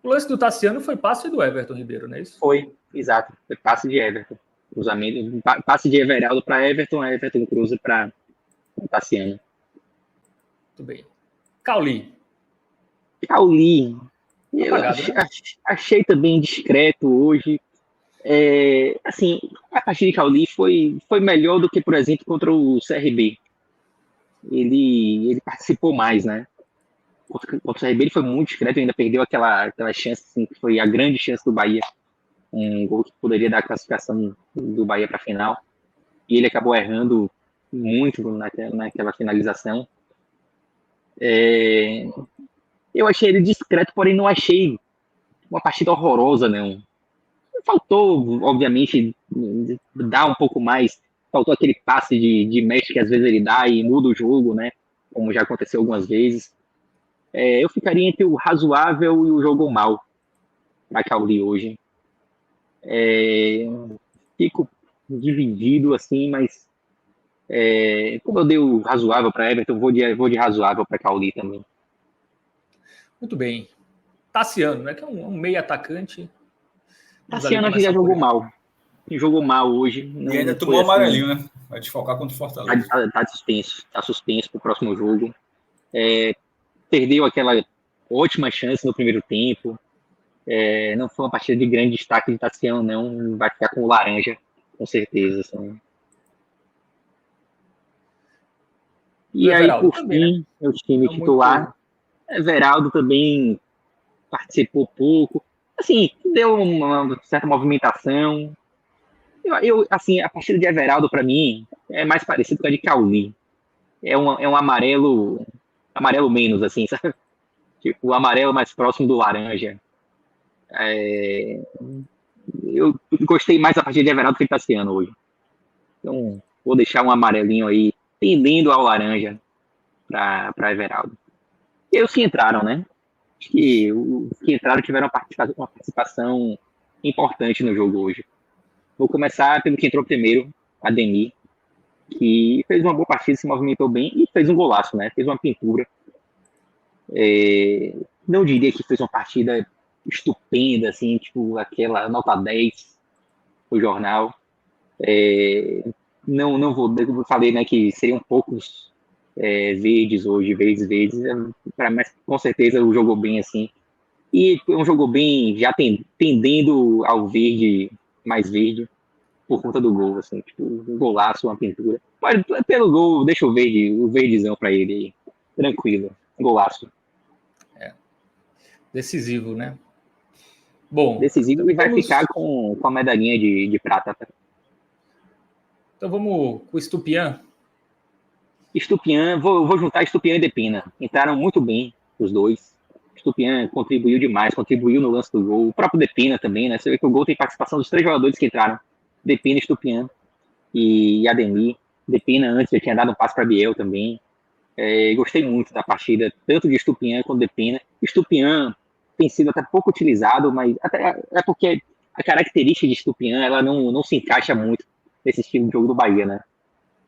O lance do Tassiano foi passe do Everton Ribeiro, não é isso? Foi, exato, foi passe de Everton, cruzamento, passe de Everaldo para Everton cruza para Tassiano. Muito bem. Cauli, eu achei também discreto hoje. Assim, a partida de Cauli foi melhor do que, por exemplo, contra o CRB. Ele participou mais, né? Contra o CRB ele foi muito discreto, ainda perdeu aquela chance, assim, que foi a grande chance do Bahia. Um gol que poderia dar a classificação do Bahia para a final. E ele acabou errando muito naquela finalização. Eu achei ele discreto, porém não achei uma partida horrorosa, não. Faltou, obviamente, dar um pouco mais. Faltou aquele passe de mestre que às vezes ele dá e muda o jogo, né? Como já aconteceu algumas vezes. Eu ficaria entre o razoável e o jogo mal para Cauli hoje. Fico dividido assim, mas como eu dei o razoável para Everton, vou de razoável para Cauli também. Muito bem. Tassiano, né? Que é um meio atacante. Tassiano acho que já jogou mal. Jogou mal hoje. E ainda tomou amarelinho, né? Vai desfocar contra o Fortaleza. Tá suspenso para o próximo jogo. Perdeu aquela ótima chance no primeiro tempo. Não foi uma partida de grande destaque de Tassiano, não. Vai ficar com o laranja, com certeza. Assim. E aí, por fim, o time titular. Everaldo também participou pouco. Assim, deu uma certa movimentação. Assim, a partida de Everaldo, para mim, é mais parecido com a de Cauli. É um amarelo menos, assim, sabe? Tipo, o amarelo mais próximo do laranja. Eu gostei mais da partida de Everaldo que ele tá esse ano hoje. Então, vou deixar um amarelinho aí, tendendo ao laranja para Everaldo. E os que entraram, né? Acho que os que entraram tiveram uma participação importante no jogo hoje. Vou começar pelo que entrou primeiro, Ademir, que fez uma boa partida, se movimentou bem e fez um golaço, né? Fez uma pintura. Não diria que fez uma partida estupenda, assim, tipo aquela nota 10 o jornal. Não vou, eu falei, né, que seriam poucos verdes hoje, verdes, mas com certeza o jogou bem, assim. E um jogou bem, já tendendo ao verde, mais verde, por conta do gol, assim, tipo, um golaço, uma pintura. Mas pelo gol, deixa o verdezão pra ele aí. Tranquilo, golaço. Decisivo, né? Bom, decisivo, e vai ficar com a medalhinha de prata. Então vamos com o Estupiñán. Estupiñán, vou juntar Estupiñán e Depena. Entraram muito bem os dois. Estupiñán contribuiu demais, contribuiu no lance do gol. O próprio Depena também, né? Você vê que o gol tem participação dos 3 jogadores que entraram. Depena, Estupiñán e Ademir. Depena antes já tinha dado um passe para Biel também. Gostei muito da partida, tanto de Estupiñán quanto de Depena. Estupiñán tem sido até pouco utilizado, mas até é porque a característica de Estupiñán, ela não se encaixa muito nesse estilo de jogo do Bahia, né?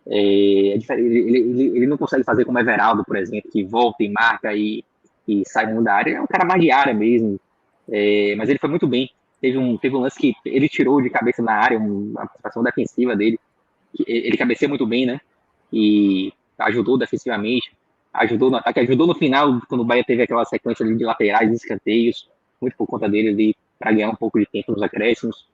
Ele não consegue fazer como Everaldo, por exemplo, que volta e marca e sai muito da área. É um cara mais de área mesmo, mas ele foi muito bem. Teve um lance que ele tirou de cabeça na área, uma participação defensiva dele. Ele cabeceia muito bem, né? E ajudou defensivamente, ajudou no ataque, ajudou no final, quando o Bahia teve aquela sequência de laterais, escanteios, muito por conta dele ali, para ganhar um pouco de tempo nos acréscimos.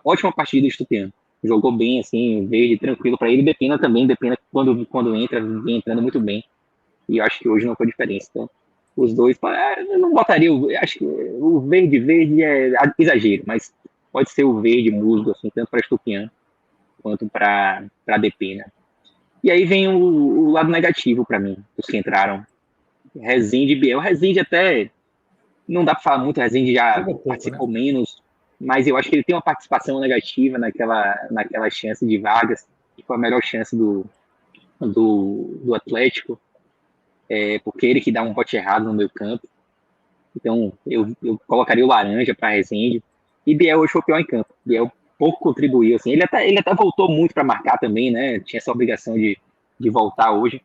Ótima partida do Estupiñán. Jogou bem, assim, verde, tranquilo para ele. Depena também, Depena quando entra, vem entrando muito bem. E eu acho que hoje não foi diferença. Então, os dois, eu não botaria, acho que o verde é exagero, mas pode ser o verde musgo, assim, tanto para Estupiñán quanto para Depena. E aí vem o lado negativo para mim, os que entraram. Rezende e Biel. Rezende até não dá para falar muito, Rezende já participou menos, mas eu acho que ele tem uma participação negativa naquela chance de Vargas, que foi a melhor chance do Atlético, porque ele que dá um bote errado no meio campo. Então eu colocaria o laranja para Rezende. E Biel hoje foi o pior em campo. Biel pouco contribuiu, assim. Ele até voltou muito para marcar também, né? Tinha essa obrigação de voltar hoje.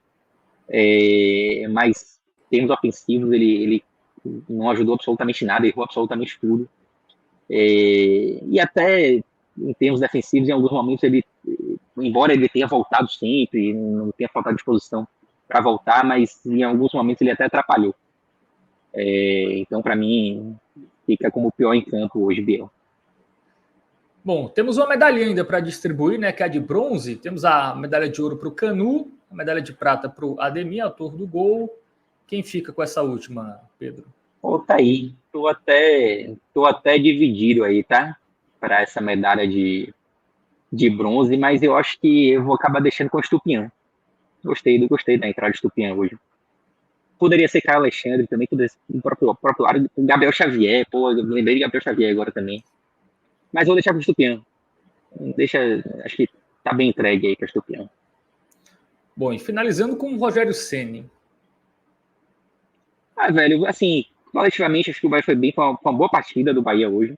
Mas em termos ofensivos, ele não ajudou absolutamente nada, errou absolutamente tudo. E até em termos defensivos, em alguns momentos, embora ele tenha voltado sempre, não tenha faltado disposição para voltar, mas em alguns momentos ele até atrapalhou. Então, para mim, fica como o pior em campo hoje, Biel. Bom, temos uma medalha ainda para distribuir, né, que é a de bronze. Temos a medalha de ouro para o Canu, a medalha de prata para o Ademir, autor do gol. Quem fica com essa última, Pedro? Tá aí. Tô até dividido aí, tá? Para essa medalha de bronze, mas eu acho que eu vou acabar deixando com o Estupiñán. Gostei da entrada de Estupiñán hoje. Poderia ser Caio Alexandre também, o próprio lado, Gabriel Xavier, eu lembrei de Gabriel Xavier agora também. Mas vou deixar para o Estupiñán. Acho que tá bem entregue aí para o Estupiñán. Bom, e finalizando com o Rogério Ceni. Velho, assim, coletivamente acho que o Bahia foi bem, com uma boa partida do Bahia hoje.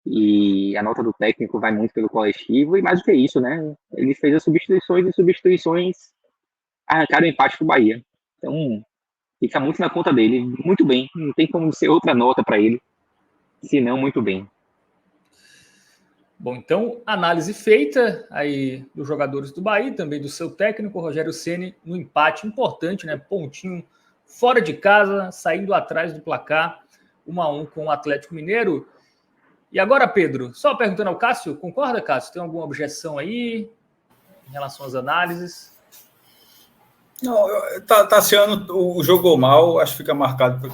E a nota do técnico vai muito pelo coletivo, e mais do que isso, né? Ele fez as substituições arrancaram o empate pro Bahia. Então, fica muito na conta dele. Muito bem. Não tem como ser outra nota para ele, senão muito bem. Bom, então, análise feita aí dos jogadores do Bahia, também do seu técnico, Rogério Ceni, no empate importante, né? Pontinho fora de casa, saindo atrás do placar, 1-1 com o Atlético Mineiro. E agora, Pedro, só perguntando ao Cássio, concorda, Cássio? Tem alguma objeção aí em relação às análises? Não, Tassiano, o jogou mal, acho que fica marcado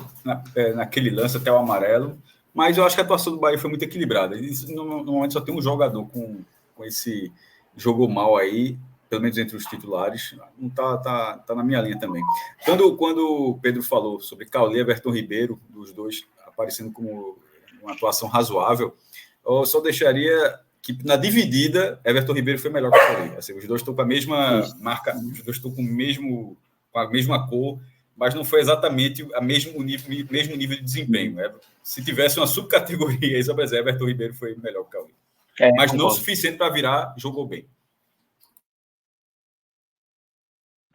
naquele lance até o amarelo. Mas eu acho que a atuação do Bahia foi muito equilibrada. Normalmente só tem um jogador com esse jogou mal aí, pelo menos entre os titulares. Não tá na minha linha também. Quando o Pedro falou sobre Cauli e Everton Ribeiro, dos dois aparecendo como uma atuação razoável, eu só deixaria que na dividida, Everton Ribeiro foi melhor que o Cauli. Assim, os dois estão com a mesma marca, os dois estão com a mesma cor, mas não foi exatamente o mesmo nível de desempenho. Se tivesse uma subcategoria, Everton Ribeiro foi melhor que o Cauli. Mas não o suficiente para virar, jogou bem.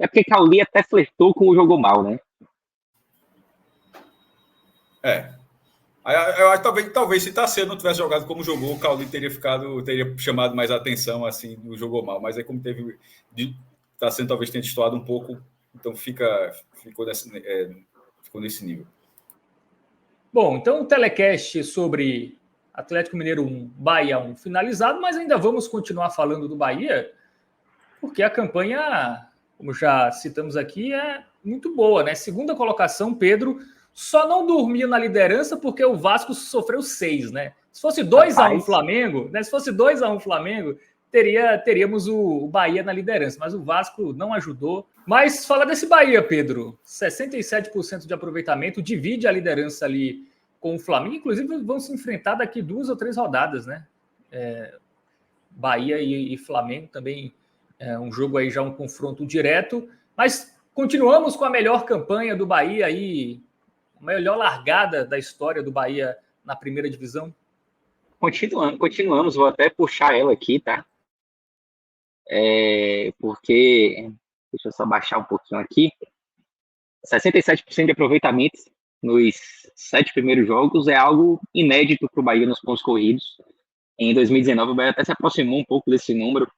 É porque Cauli até flertou com o jogou mal, né? Eu acho que talvez se Tassiano não tivesse jogado como jogou, o Cauli teria chamado mais atenção assim no jogou mal, mas aí como teve Tassiano talvez tenha destoado um pouco, então ficou nesse nível. Bom, então o telecast sobre Atlético Mineiro 1, Bahia 1 finalizado, mas ainda vamos continuar falando do Bahia, porque a campanha, como já citamos aqui, é muito boa, né? Segunda colocação, Pedro só não dormiu na liderança porque o Vasco sofreu 6, né? Se fosse 2-1 Flamengo, né? Se fosse 2-1 Flamengo, teríamos o Bahia na liderança, mas o Vasco não ajudou. Mas fala desse Bahia, Pedro. 67% de aproveitamento, divide a liderança ali com o Flamengo. Inclusive, vão se enfrentar daqui 2 ou 3 rodadas, né? Bahia e Flamengo também é um jogo aí, já um confronto direto. Mas continuamos com a melhor campanha do Bahia aí, a melhor largada da história do Bahia na primeira divisão. Continuamos. Vou até puxar ela aqui, tá? Porque... Deixa eu só baixar um pouquinho aqui. 67% de aproveitamento nos 7 primeiros jogos é algo inédito para o Bahia nos pontos corridos. Em 2019, o Bahia até se aproximou um pouco desse número.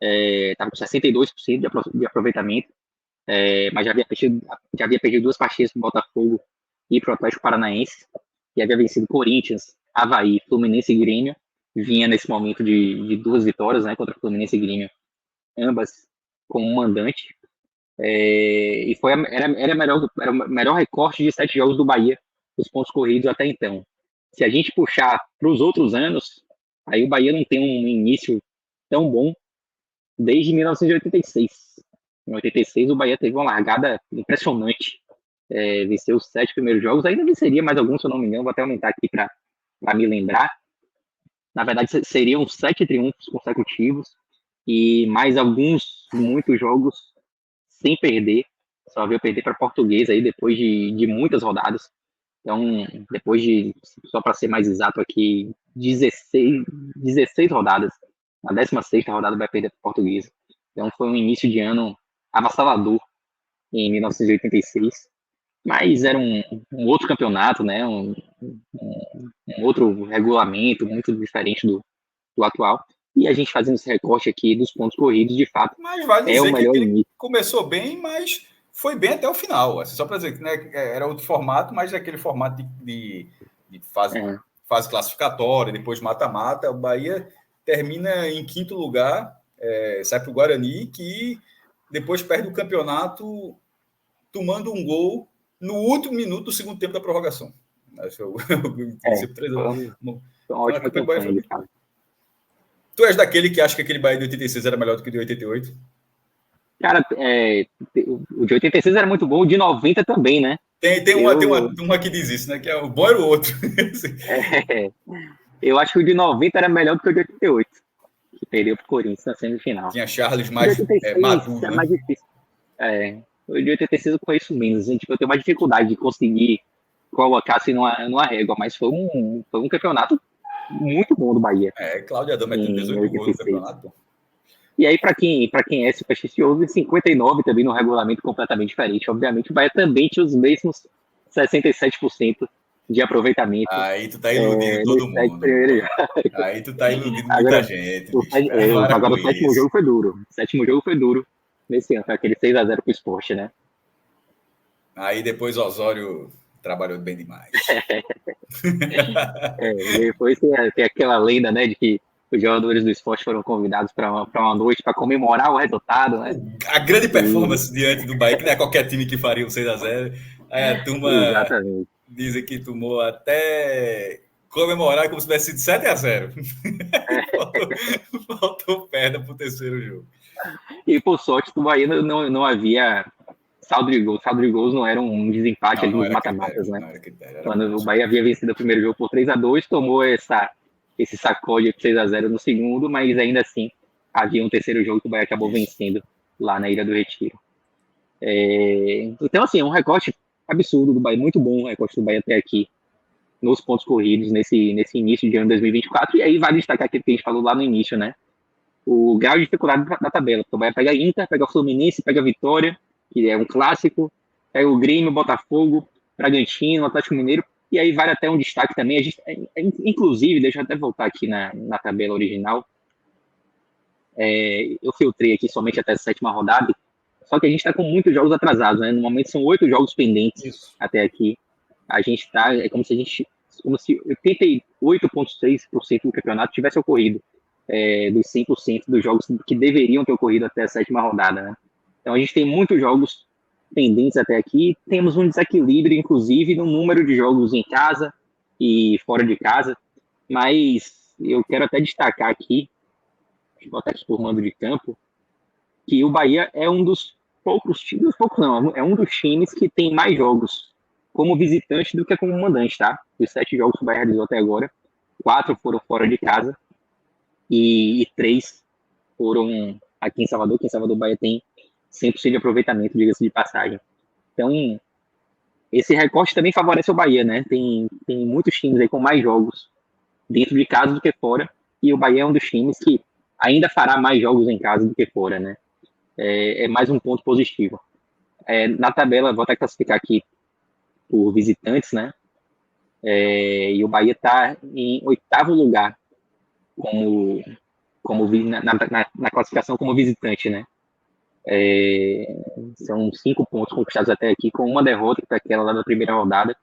Estava com 62% de aproveitamento. Mas já havia perdido 2 partidas para o Botafogo e para o Atlético Paranaense. E havia vencido Corinthians, Avaí, Fluminense e Grêmio. Vinha nesse momento de 2 vitórias, né, contra Fluminense e Grêmio, ambas como mandante. E era o melhor recorte de 7 jogos do Bahia, dos pontos corridos até então. Se a gente puxar para os outros anos, aí o Bahia não tem um início tão bom desde 1986. Em 86 o Bahia teve uma largada impressionante, venceu os 7 primeiros jogos, ainda venceria mais alguns, se eu não me engano, vou até aumentar aqui para me lembrar. Na verdade seriam 7 triunfos consecutivos e mais muitos jogos sem perder, só veio perder para Portuguesa aí depois de muitas rodadas. Então, depois de, só para ser mais exato aqui, 16 rodadas, na 16ª rodada vai perder para Portuguesa. Então, foi um início de ano avassalador em 1986, mas era um outro campeonato, né? Um outro regulamento muito diferente do atual. E a gente fazendo esse recorte aqui dos pontos corridos, de fato, mas vale dizer o melhor que ele início. Começou bem, mas foi bem até o final. Assim, só para dizer que, né, era outro formato, mas aquele formato de fase classificatória, depois mata-mata. O Bahia termina em 5º lugar, sai para o Guarani, que depois perde o campeonato tomando um gol no último minuto do segundo tempo da prorrogação. Ótima campanha, de fato. Tu és daquele que acha que aquele Bahia de 86 era melhor do que o de 88? Cara, o de 86 era muito bom, o de 90 também, né? Tem uma que diz isso, né? Que o bom era o outro. Eu acho que o de 90 era melhor do que o de 88, que perdeu pro Corinthians na semifinal. Tinha Charles mais maduro, né? Mais difícil. O de 86 eu conheço menos, gente. Eu tenho mais dificuldade de conseguir colocar assim numa régua, mas foi um campeonato muito bom do Bahia. Cláudio Adão metendo 18 gols no campeonato. E aí, para quem é supersticioso, 59 também no regulamento completamente diferente. Obviamente, o Bahia também tinha os mesmos 67% de aproveitamento. Aí tu tá iludindo todo mundo. Aí tu tá iludindo muita gente. Agora o 7º jogo foi duro. O 7º jogo foi duro nesse ano. Foi aquele 6-0 pro Sport, né? Aí depois o Osório trabalhou bem demais. Depois tem aquela lenda, né, de que os jogadores do Sport foram convidados para uma noite para comemorar o resultado, né? A grande performance diante do Bahia, que não é qualquer time que faria um 6-0. Aí a turma dizem que tomou até comemorar como se tivesse sido 7-0. Faltou perna pro 3º jogo. E por sorte, do Bahia não havia saldo de gols. Saldo de gols não era um desempate ali nos mata-matas, né? Quando o Bahia havia vencido o primeiro jogo por 3-2, tomou esse sacode de 6-0 no segundo, mas ainda assim havia um 3º jogo que o Bahia acabou vencendo lá na Ilha do Retiro. Então, assim, é um recorte absurdo do Bahia, muito bom o recorte do Bahia até aqui, nos pontos corridos, nesse início de ano 2024, e aí vale destacar aquilo que a gente falou lá no início, né? O grau de dificuldade da tabela, porque o Bahia pega Inter, pega Fluminense, pega Vitória, que é um clássico, é o Grêmio, Botafogo, Bragantino, Atlético Mineiro, e aí vale até um destaque também, a gente, inclusive, deixa eu até voltar aqui na tabela original, eu filtrei aqui somente até a 7ª rodada, só que a gente está com muitos jogos atrasados, né? No momento são 8 jogos pendentes até aqui. A gente está, como se 88,6% do campeonato tivesse ocorrido, dos 100% dos jogos que deveriam ter ocorrido até a 7ª rodada, né? Então a gente tem muitos jogos pendentes até aqui, temos um desequilíbrio, inclusive, no número de jogos em casa e fora de casa, mas eu quero até destacar aqui, vou até aqui por mando de campo, que o Bahia é um dos poucos times, é um dos times que tem mais jogos como visitante do que como mandante, tá? Dos 7 jogos que o Bahia realizou até agora, 4 foram fora de casa e 3 foram aqui em Salvador, que em Salvador o Bahia tem 100% de aproveitamento, diga-se de passagem. Então, esse recorte também favorece o Bahia, né? Tem muitos times aí com mais jogos dentro de casa do que fora, e o Bahia é um dos times que ainda fará mais jogos em casa do que fora, né? É mais um ponto positivo. Na tabela, vou até classificar aqui por visitantes, né? E o Bahia está em 8º lugar na classificação como visitante, né? São 5 pontos conquistados até aqui, com uma derrota, que foi aquela lá da primeira rodada,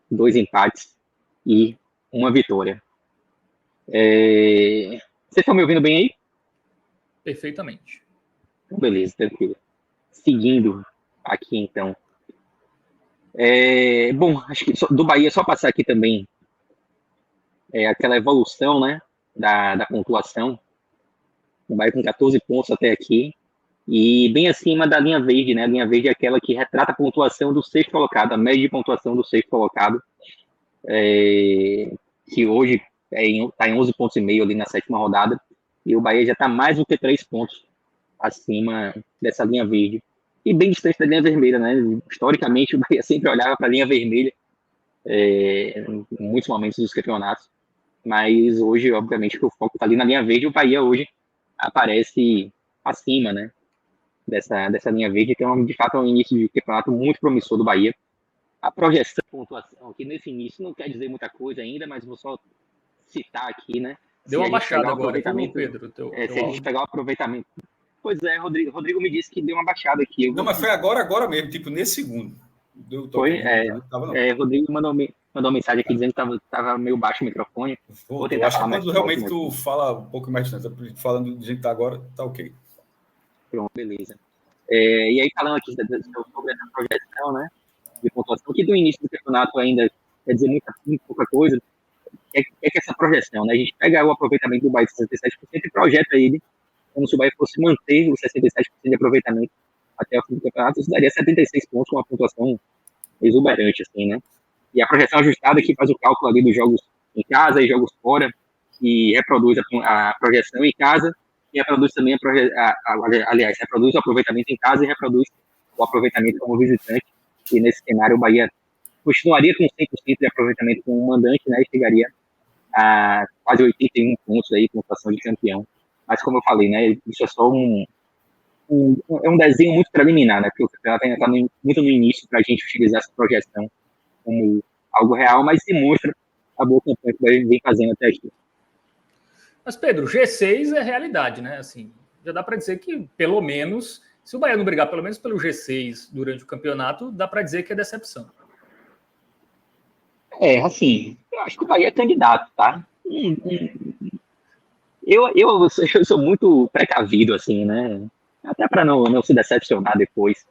2 empates e 1 vitória. Vocês estão me ouvindo bem aí? Perfeitamente. Beleza, tranquilo. Seguindo aqui, então. Bom, acho que do Bahia, só passar aqui também aquela evolução, né, da pontuação. O Bahia com 14 pontos até aqui. E bem acima da linha verde, né? A linha verde é aquela que retrata a pontuação do 6º colocado, a média de pontuação do 6º colocado, que hoje está em 11,5 pontos ali na 7ª rodada. E o Bahia já está mais do que 3 pontos acima dessa linha verde. E bem distante da linha vermelha, né? Historicamente, o Bahia sempre olhava para a linha vermelha em muitos momentos dos campeonatos. Mas hoje, obviamente, que o foco está ali na linha verde, o Bahia hoje aparece acima, né? Dessa linha verde, que de fato é um início de campeonato muito promissor do Bahia. A projeção de pontuação aqui nesse início não quer dizer muita coisa ainda, mas vou só citar aqui, né? Deu uma baixada agora, Pedro? Se a gente pegar o aproveitamento... Pois é, Rodrigo me disse que deu uma baixada aqui. Não, mas foi agora mesmo, tipo, nesse segundo. Foi? Rodrigo mandou uma mensagem aqui dizendo que estava meio baixo o microfone. Vou tentar falar mais. Quando realmente tu fala um pouco mais distante, falando do jeito que tá agora, tá ok. Pronto, beleza. E aí, falando aqui sobre essa projeção, né, de pontuação, que do início do campeonato ainda quer dizer muito pouca coisa, é que essa projeção, né, a gente pega o aproveitamento do Bahia de 67% e projeta ele como se o Bahia fosse manter os 67% de aproveitamento até o fim do campeonato, isso daria 76 pontos com uma pontuação exuberante, assim, né? E a projeção ajustada que faz o cálculo ali dos jogos em casa e jogos fora, e reproduz a projeção em casa, e reproduz também reproduz o aproveitamento em casa e reproduz o aproveitamento como visitante. E nesse cenário o Bahia continuaria com 100% de aproveitamento como mandante, né? E chegaria a quase 81 pontos aí, pontuação de campeão. Mas como eu falei, né? Isso é só um desenho muito preliminar, né? Porque o campeonato ainda está muito no início para a gente utilizar essa projeção como algo real, mas demonstra a boa campanha que o Bahia vem fazendo até aqui. Mas, Pedro, G6 é realidade, né? Assim, já dá para dizer que, pelo menos, se o Bahia não brigar pelo menos pelo G6 durante o campeonato, dá para dizer que é decepção. Assim, eu acho que o Bahia é candidato, tá? Eu sou muito precavido, assim, né? Até para não se decepcionar depois.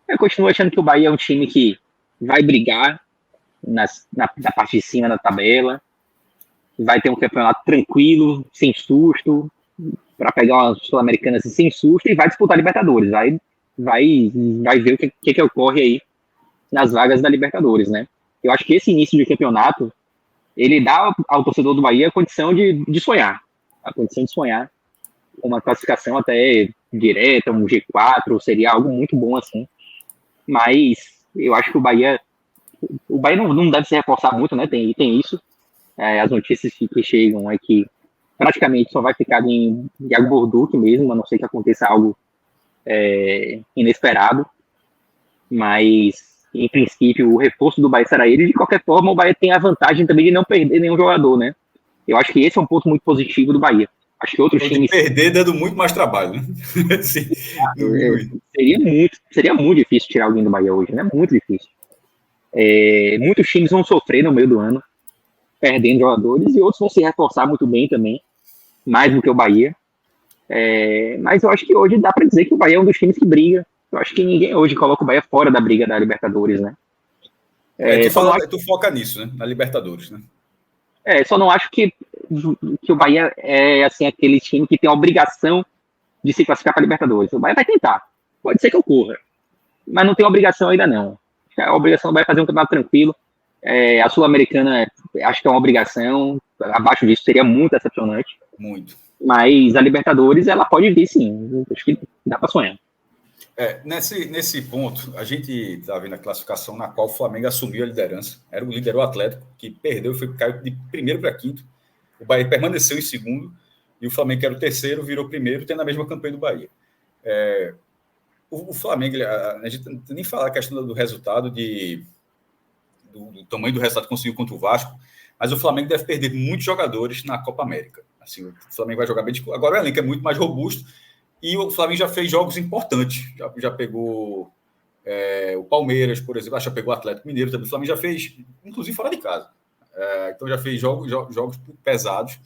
Eu continuo achando que o Bahia é um time que vai brigar na parte de cima da tabela, vai ter um campeonato tranquilo, sem susto, para pegar uma Sul-Americana assim, sem susto, e vai disputar a Libertadores. Vai ver o que ocorre aí nas vagas da Libertadores, né? Eu acho que esse início de campeonato, ele dá ao torcedor do Bahia a condição de sonhar. A condição de sonhar com uma classificação até direta, um G4, seria algo muito bom assim. Mas eu acho que o Bahia não deve se reforçar muito, né? Tem isso. As notícias que chegam é que praticamente só vai ficar em Thiago Borduque mesmo, a não ser que aconteça algo inesperado. mas, em princípio, o reforço do Bahia será ele. De qualquer forma, o Bahia tem a vantagem também de não perder nenhum jogador, né? Eu acho que esse é um ponto muito positivo do Bahia. Acho que outros times... perder dando muito mais trabalho, né? Sim, seria muito difícil tirar alguém do Bahia hoje, né? Muito difícil. Muitos times vão sofrer no meio do ano, perdendo jogadores, e outros vão se reforçar muito bem também, mais do que o Bahia. Mas eu acho que hoje dá para dizer que o Bahia é um dos times que briga. Eu acho que ninguém hoje coloca o Bahia fora da briga da Libertadores, né? Tu foca nisso, né? Na Libertadores, né? Só não acho que o Bahia é assim, aquele time que tem a obrigação de se classificar para a Libertadores. O Bahia vai tentar. Pode ser que ocorra. Mas não tem obrigação ainda, não. A obrigação do Bahia é fazer um campeonato tranquilo. A Sul-Americana, acho que é uma obrigação. Abaixo disso seria muito decepcionante. Muito. Mas a Libertadores, ela pode vir, sim. Acho que dá para sonhar. Nesse ponto, a gente está vendo a classificação na qual o Flamengo assumiu a liderança. Era o líder, o Atlético, que perdeu e caiu de primeiro para quinto. O Bahia permaneceu em segundo e o Flamengo, que era o terceiro, virou primeiro, tendo a mesma campanha do Bahia. O Flamengo, a gente não tem nem falar a questão do resultado, do tamanho do resultado que conseguiu contra o Vasco, mas o Flamengo deve perder muitos jogadores na Copa América. Assim, o Flamengo vai jogar bem. Agora o elenco é muito mais robusto e o Flamengo já fez jogos importantes. Já pegou o Palmeiras, por exemplo, já pegou o Atlético Mineiro também. O Flamengo já fez, inclusive fora de casa. Então já fez jogos pesados.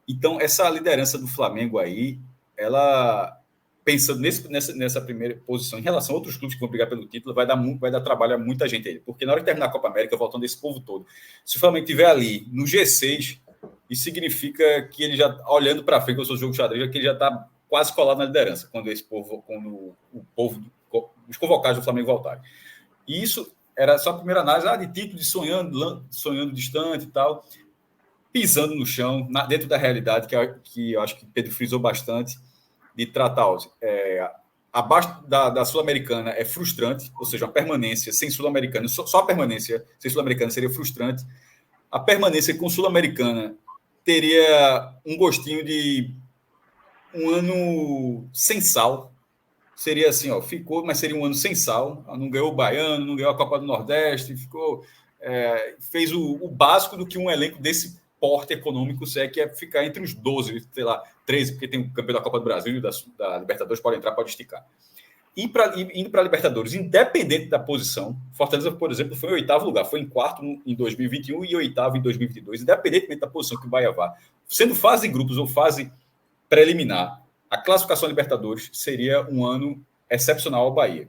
Então, essa liderança do Flamengo aí, ela, pensando nessa primeira posição, em relação a outros clubes que vão brigar pelo título, vai dar trabalho a muita gente aí. Porque na hora de terminar a Copa América, voltando esse povo todo, se o Flamengo estiver ali no G6, isso significa que ele já, olhando para frente, com o seu jogo de xadrez, que ele já está quase colado na liderança, quando os convocados do Flamengo voltarem. E isso era só a primeira análise, de título, de sonhando distante e tal, pisando no chão, dentro da realidade, que eu acho que Pedro frisou bastante, de tratar abaixo da Sul-Americana é frustrante, ou seja, a permanência sem Sul-Americana, só a permanência sem Sul-Americana seria frustrante. A permanência com Sul-Americana teria um gostinho de um ano sem sal. Seria assim, ficou, mas seria um ano sem sal. Não ganhou o Baiano, não ganhou a Copa do Nordeste, fez o básico do que um elenco desse porte econômico que é ficar entre os 12, sei lá, 13, porque tem o campeão da Copa do Brasil e da Libertadores, pode entrar, pode esticar. Indo para a Libertadores, independente da posição, Fortaleza, por exemplo, foi em 8º lugar, foi em 4º em 2021 e 8º em 2022, independentemente da posição que o Bahia vá. Sendo fase de grupos ou fase preliminar, a classificação Libertadores seria um ano excepcional ao Bahia.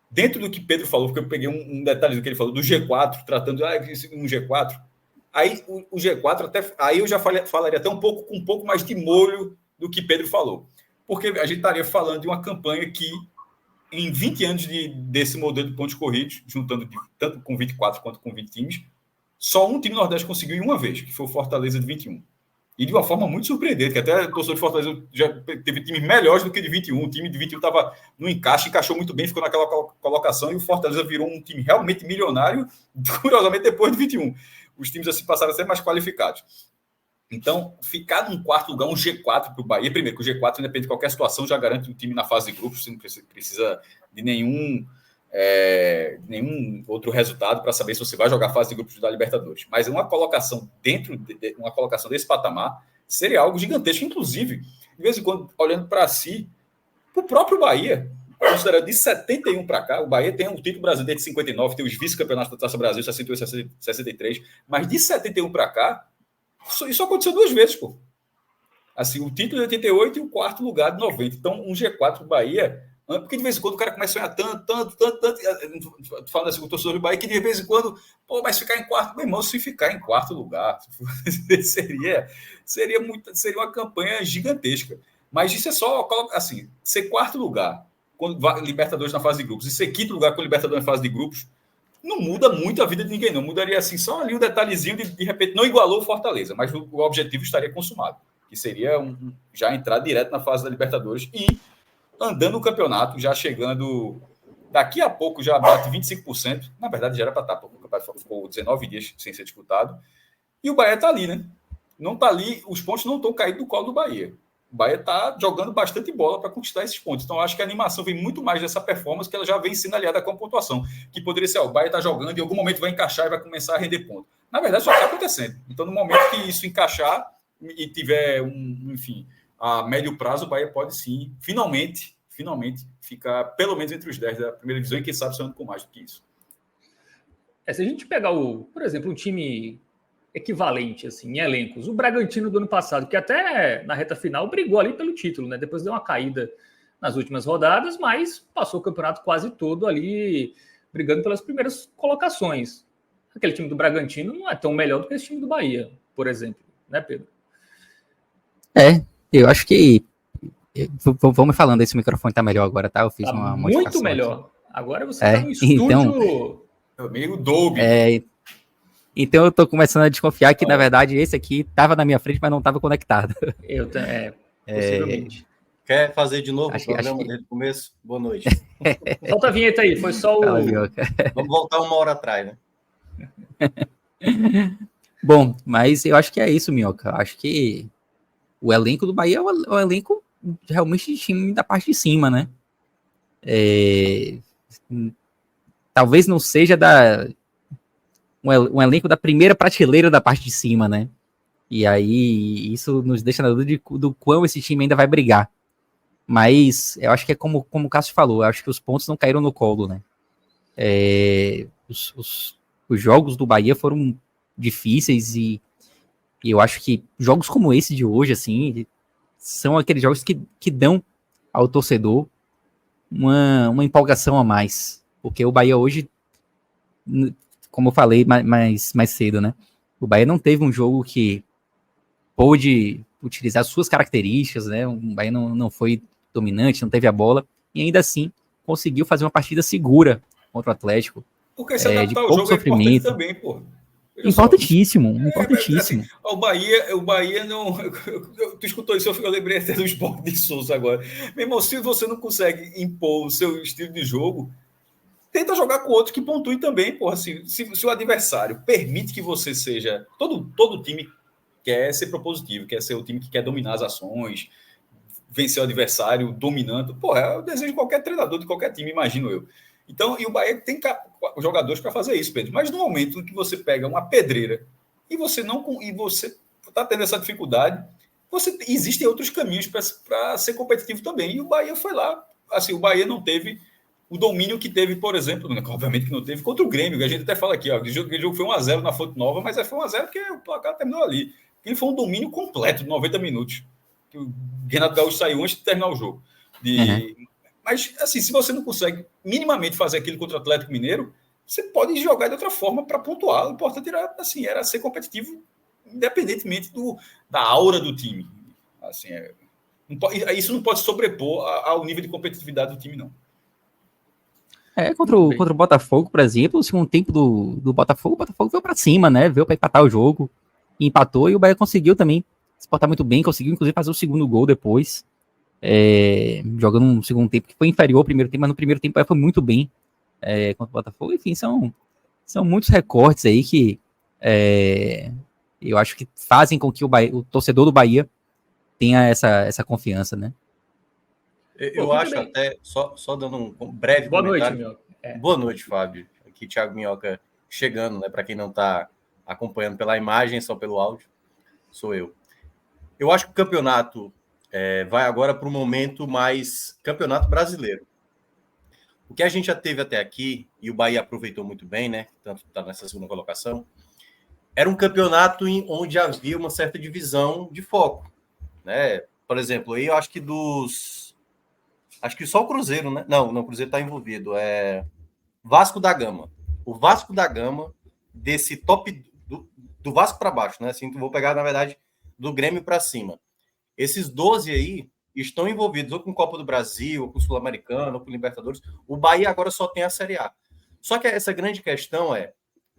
Dentro do que Pedro falou, porque eu peguei um detalhe do que ele falou, do G4, tratando de um G4, aí o G4, aí eu já falaria até com um pouco mais de molho do que Pedro falou. Porque a gente estaria falando de uma campanha que, em 20 anos desse modelo de pontos corridos, juntando tanto com 24 quanto com 20 times, só um time Nordeste conseguiu em uma vez, que foi o Fortaleza de 21. E de uma forma muito surpreendente, que até o torcedor de Fortaleza já teve times melhores do que de 21. O time de 21 estava no encaixe, encaixou muito bem, ficou naquela colocação, e o Fortaleza virou um time realmente milionário, curiosamente, depois de 21. Os times assim passaram a ser mais qualificados. Então, ficar num 4º lugar, um G4 para o Bahia, primeiro, que o G4, independente de qualquer situação, já garante o time na fase de grupos, você não precisa de nenhum outro resultado para saber se você vai jogar a fase de grupos da Libertadores. Mas uma colocação uma colocação desse patamar seria algo gigantesco, inclusive, de vez em quando, olhando para si, para o próprio Bahia, considerando de 71 para cá, o Bahia tem um título brasileiro de 59, tem os vice-campeonatos da Taça Brasil, 68 e 63, mas de 71 para cá, isso aconteceu 2 vezes, pô. Assim, o título de 88 e o 4º lugar de 90. Então, um G4 do Bahia, porque de vez em quando o cara começa a sonhar tanto, falando assim com o torcedor do Bahia, que de vez em quando, mas ficar em 4º, meu irmão, se ficar em 4º lugar, seria uma campanha gigantesca. Mas isso é só, assim, ser 4º lugar, quando Libertadores na fase de grupos, e ser 5º lugar com Libertadores na fase de grupos, não muda muito a vida de ninguém, não. Mudaria assim, só ali um detalhezinho de repente, não igualou o Fortaleza, mas o objetivo estaria consumado, que seria já entrar direto na fase da Libertadores e andando o campeonato, já chegando, daqui a pouco já bate 25%, na verdade já era para estar, porque o campeonato ficou 19 dias sem ser disputado, e o Bahia está ali, né? Não está ali, os pontos não estão caindo do colo do Bahia. O Bahia está jogando bastante bola para conquistar esses pontos. Então, eu acho que a animação vem muito mais dessa performance que ela já vem sendo aliada com a pontuação. Que poderia ser, o Bahia está jogando e em algum momento vai encaixar e vai começar a render ponto. Na verdade, já está acontecendo. Então, no momento que isso encaixar e tiver, enfim, a médio prazo, o Bahia pode sim, finalmente, ficar pelo menos entre os 10 da primeira divisão e quem sabe sonhando com mais do que isso. Se a gente pegar, por exemplo, um time equivalente assim, em elencos, o Bragantino do ano passado, que até na reta final brigou ali pelo título, né? Depois deu uma caída nas últimas rodadas, mas passou o campeonato quase todo ali brigando pelas primeiras colocações. Aquele time do Bragantino não é tão melhor do que esse time do Bahia, por exemplo, né, Pedro? Eu acho que vamos falando, esse microfone tá melhor agora, tá? Eu fiz uma muito melhor. Aqui. Agora você tá no estúdio... Então, meio Dolby. Então eu tô começando a desconfiar que, na verdade, esse aqui tava na minha frente, mas não tava conectado. Possivelmente. Quer fazer de novo o programa desde o começo? Boa noite. Solta a vinheta aí, foi só o... Vamos voltar 1 hora atrás, né? Bom, mas eu acho que é isso, Minhoca. Eu acho que o elenco do Bahia é o elenco realmente de time da parte de cima, né? Talvez não seja um elenco da primeira prateleira da parte de cima, né? E aí isso nos deixa na dúvida do quão esse time ainda vai brigar. Mas eu acho que é como o Cássio falou, eu acho que os pontos não caíram no colo, né? Os jogos do Bahia foram difíceis e eu acho que jogos como esse de hoje, assim, são aqueles jogos que dão ao torcedor uma empolgação a mais. Porque o Bahia hoje, como eu falei mais cedo, né? O Bahia não teve um jogo que pôde utilizar suas características, né? O Bahia não foi dominante, não teve a bola, e ainda assim conseguiu fazer uma partida segura contra o Atlético. Porque se adaptar de ao pouco jogo sofrimento. É importante também, pô. Importantíssimo. Assim, o Bahia não... Tu escutou isso, eu lembrei até do Sport de Souza agora. Meu irmão, se você não consegue impor o seu estilo de jogo, tenta jogar com outro que pontue também, porra. Assim, se o adversário permite que você seja... Todo time quer ser propositivo, quer ser o time que quer dominar as ações, vencer o adversário dominando. Porra, é o desejo de qualquer treinador, de qualquer time, imagino eu. Então, e o Bahia tem jogadores para fazer isso, Pedro. Mas no momento em que você pega uma pedreira e você está tendo essa dificuldade, existem outros caminhos para ser competitivo também. E o Bahia foi lá. Assim, o Bahia não teve o domínio que teve, por exemplo, obviamente que não teve, contra o Grêmio, que a gente até fala aqui, ó, que o jogo foi 1-0 na Fonte Nova, mas foi 1-0 porque o placar terminou ali. Ele foi um domínio completo de 90 minutos. Que o Renato Gaúcho saiu antes de terminar o jogo. Mas, assim, se você não consegue minimamente fazer aquilo contra o Atlético Mineiro, você pode jogar de outra forma para pontuar. O importante era ser competitivo, independentemente da aura do time. Assim, isso não pode sobrepor ao nível de competitividade do time, não. Contra o Botafogo, por exemplo, o segundo tempo do Botafogo, o Botafogo veio para cima, né? Veio para empatar o jogo, empatou, e o Bahia conseguiu também se portar muito bem, conseguiu inclusive fazer o segundo gol depois. Jogando um segundo tempo que foi inferior ao primeiro tempo, mas no primeiro tempo foi muito bem contra o Botafogo. Enfim, são muitos recortes aí que eu acho que fazem com que o torcedor do Bahia tenha essa confiança, né? Eu acho até, só dando um breve comentário. Boa noite, Minhoca. Boa noite, Fábio. Aqui, Thiago Minhoca chegando, né? Para quem não está acompanhando pela imagem, só pelo áudio, sou eu. Eu acho que o campeonato vai agora para um momento mais campeonato brasileiro. O que a gente já teve até aqui, e o Bahia aproveitou muito bem, né? Tanto está nessa segunda colocação, era um campeonato onde havia uma certa divisão de foco, né? Por exemplo, aí eu acho que acho que só o Cruzeiro, né? Não, o Cruzeiro está envolvido. Vasco da Gama. O Vasco da Gama, desse top do Vasco para baixo, né? Assim, vou pegar, na verdade, do Grêmio para cima. Esses 12 aí estão envolvidos ou com Copa do Brasil, ou com Sul-Americano, ou com Libertadores. O Bahia agora só tem a Série A. Só que essa grande questão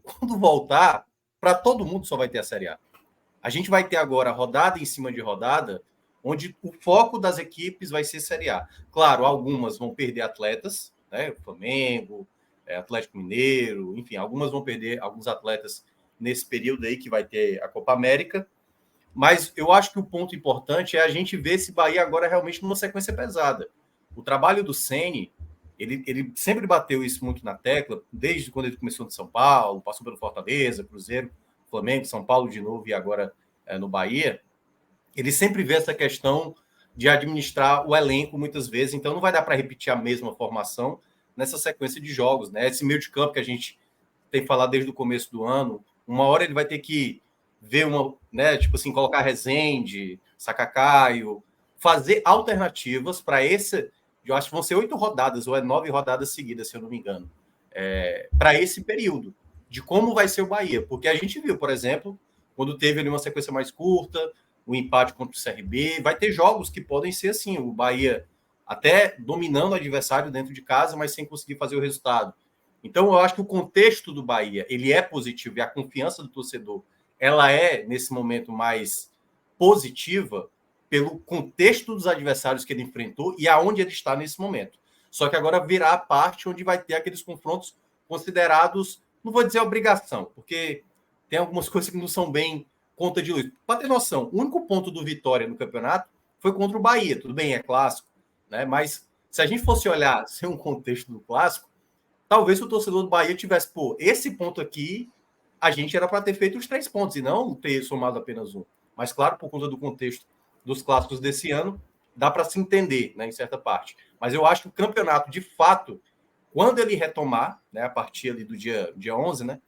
quando voltar, para todo mundo só vai ter a Série A. A gente vai ter agora rodada em cima de rodada, onde o foco das equipes vai ser Série A. Claro, algumas vão perder atletas, né? O Flamengo, Atlético Mineiro, enfim, algumas vão perder alguns atletas nesse período aí que vai ter a Copa América, Mas eu acho que o ponto importante é a gente ver esse Bahia agora realmente numa sequência pesada. O trabalho do Ceni, ele sempre bateu isso muito na tecla, desde quando ele começou no São Paulo, passou pelo Fortaleza, Cruzeiro, Flamengo, São Paulo de novo e agora no Bahia. Ele sempre vê essa questão de administrar o elenco muitas vezes, então não vai dar para repetir a mesma formação nessa sequência de jogos, né? Esse meio de campo que a gente tem falado desde o começo do ano, uma hora ele vai ter que ver uma, né, tipo assim, colocar Rezende, Sacacaio, fazer alternativas para esse, eu acho que vão ser 8 rodadas, ou 9 rodadas seguidas, se eu não me engano, para esse período, de como vai ser o Bahia, porque a gente viu, por exemplo, quando teve ali uma sequência mais curta, o empate contra o CRB, vai ter jogos que podem ser assim, o Bahia até dominando o adversário dentro de casa, mas sem conseguir fazer o resultado. Então, eu acho que o contexto do Bahia, ele é positivo, e a confiança do torcedor, ela é, nesse momento, mais positiva pelo contexto dos adversários que ele enfrentou e aonde ele está nesse momento. Só que agora virá a parte onde vai ter aqueles confrontos considerados, não vou dizer obrigação, porque tem algumas coisas que não são bem conta de luz. Para ter noção, o único ponto do Vitória no campeonato foi contra o Bahia. Tudo bem, é clássico, né? Mas se a gente fosse olhar sem um contexto do clássico, talvez o torcedor do Bahia tivesse, pô, esse ponto aqui, a gente era para ter feito os 3 pontos e não ter somado apenas 1. Mas, claro, por conta do contexto dos clássicos desse ano, dá para se entender, né, em certa parte. Mas eu acho que o campeonato, de fato, quando ele retomar, né, a partir ali do dia 11, né,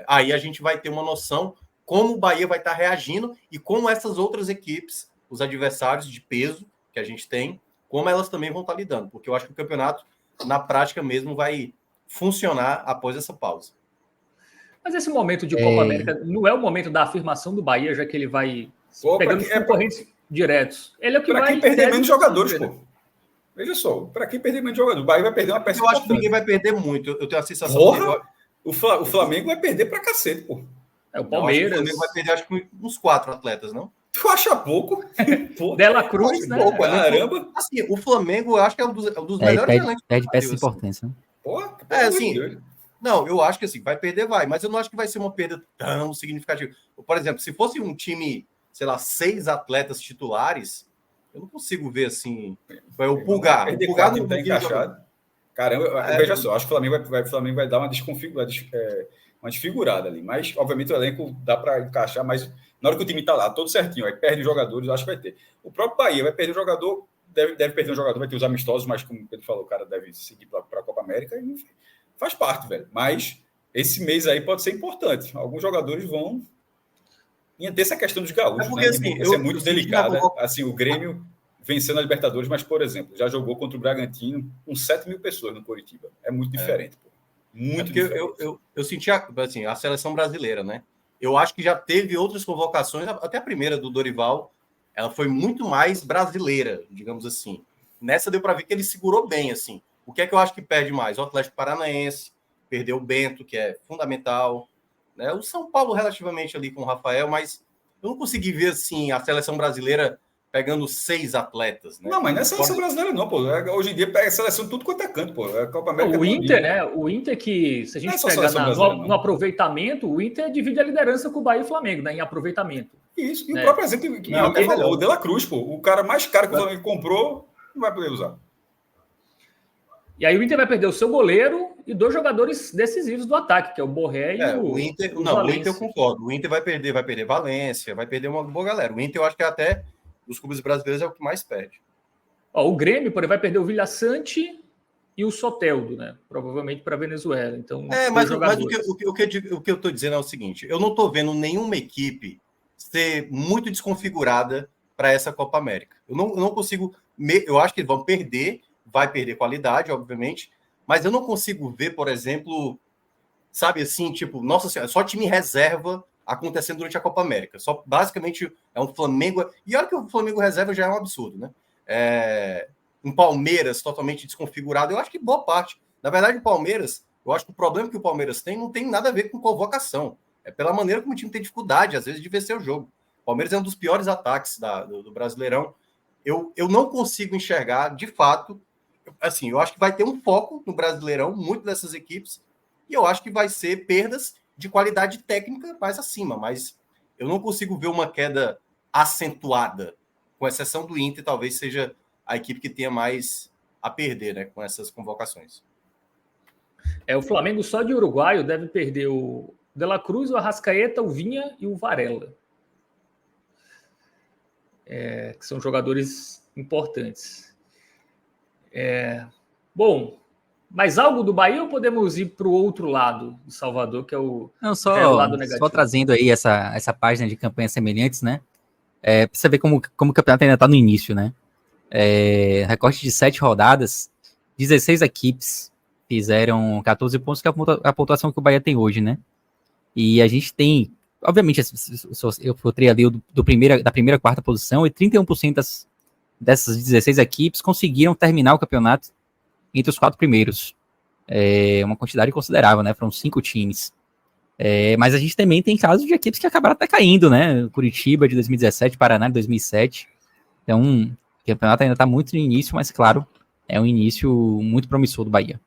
aí a gente vai ter uma noção como o Bahia vai estar reagindo e como essas outras equipes, os adversários de peso que a gente tem, como elas também vão estar lidando. Porque eu acho que o campeonato, na prática mesmo, vai funcionar após essa pausa. Mas esse momento de Copa América não é o momento da afirmação do Bahia, já que ele vai pegando os concorrentes diretos. Ele é o que vai... Para quem perder menos jogadores, pô. Veja só, para quem perder menos jogadores, o Bahia vai perder uma peça importante. Eu acho que ninguém vai perder muito. Eu tenho a sensação... Porra! O Flamengo vai perder pra cacete, pô. O Palmeiras... o Flamengo vai perder, acho que uns 4 atletas, não? Tu acha pouco? Dela Cruz, né? Pouco, caramba. Assim, o Flamengo, eu acho que é um dos melhores elencos. Perde peça de importância, né? Porra, assim... Não, eu acho que assim, vai perder, vai. Mas eu não acho que vai ser uma perda tão significativa. Por exemplo, se fosse um time, sei lá, 6 atletas titulares, eu não consigo ver assim... O Pulgar. O Pulgar não está encaixado. Caramba, veja só, acho que o Flamengo vai dar uma desfigurada ali. Mas, obviamente, o elenco dá para encaixar, mas na hora que o time está lá, todo certinho, aí perde jogadores, eu acho que vai ter. O próprio Bahia vai perder um jogador, deve perder um jogador, vai ter os amistosos, mas como o Pedro falou, o cara deve seguir para a Copa América, e enfim, faz parte, velho. Mas esse mês aí pode ser importante. Alguns jogadores vão... E ter essa questão dos gaúchos, porque, né? Assim, é muito delicada. Assim, o Grêmio vencendo a Libertadores, mas, por exemplo, já jogou contra o Bragantino com 7 mil pessoas no Coritiba. É muito diferente, pô. Muito diferente. Eu senti assim, a seleção brasileira, né? Eu acho que já teve outras convocações, até a primeira do Dorival, ela foi muito mais brasileira, digamos assim. Nessa deu para ver que ele segurou bem, assim. O que é que eu acho que perde mais? O Atlético Paranaense, perdeu o Bento, que é fundamental, né? O São Paulo relativamente ali com o Rafael, mas eu não consegui ver, assim, a seleção brasileira pegando 6 atletas, né? Não, mas não é seleção brasileira, não, pô. Hoje em dia pega seleção tudo quanto é canto, pô. A Copa América o Inter, né? O Inter que, se a gente pegar no aproveitamento, o Inter divide a liderança com o Bahia e o Flamengo, né? Em aproveitamento. Isso, e o próprio exemplo que alguém falou, o De La Cruz, pô. O cara mais caro que o Flamengo comprou, não vai poder usar. E aí o Inter vai perder o seu goleiro e 2 jogadores decisivos do ataque, que é o Borré e o Inter. Não, o Inter eu concordo. O Inter vai perder Valência, vai perder uma boa galera. O Inter eu acho que até dos clubes brasileiros é o que mais perde. O Grêmio, porém, vai perder o Vilhaçante e o Soteldo, né? Provavelmente para a Venezuela. Então, mas o que eu estou dizendo é o seguinte: eu não estou vendo nenhuma equipe ser muito desconfigurada para essa Copa América. Eu não consigo. Eu acho que eles vão perder, vai perder qualidade, obviamente, mas eu não consigo ver, por exemplo, sabe assim, tipo, nossa senhora, só time reserva acontecendo durante a Copa América. Só basicamente é um Flamengo. E olha que o Flamengo reserva já é um absurdo, né? Um Palmeiras totalmente desconfigurado. Eu acho que boa parte. Na verdade, o Palmeiras, eu acho que o problema que o Palmeiras tem não tem nada a ver com convocação. É pela maneira como o time tem dificuldade, às vezes, de vencer o jogo. O Palmeiras é um dos piores ataques do Brasileirão. Eu não consigo enxergar, de fato, assim, eu acho que vai ter um foco no Brasileirão, muito dessas equipes, e eu acho que vai ser perdas de qualidade técnica mais acima, mas eu não consigo ver uma queda acentuada, com exceção do Inter, talvez seja a equipe que tenha mais a perder, né, com essas convocações. O Flamengo só de uruguaio deve perder o De La Cruz, o Arrascaeta, o Vinha e o Varela. Que são jogadores importantes. Bom, mais algo do Bahia ou podemos ir para o outro lado de Salvador, que é o lado negativo? Só trazendo aí essa página de campanhas semelhantes, né? Pra você ver como o campeonato ainda está no início, né? Recorte de 7 rodadas, 16 equipes fizeram 14 pontos, que é a pontuação que o Bahia tem hoje, né? E a gente tem, obviamente, eu botei ali da primeira à quarta posição, e 31% dessas 16 equipes conseguiram terminar o campeonato entre os 4 primeiros. Uma quantidade considerável, né? Foram 5 times. Mas a gente também tem casos de equipes que acabaram até caindo, né? Curitiba de 2017, Paraná de 2007. Então, o campeonato ainda está muito no início, mas, claro, é um início muito promissor do Bahia.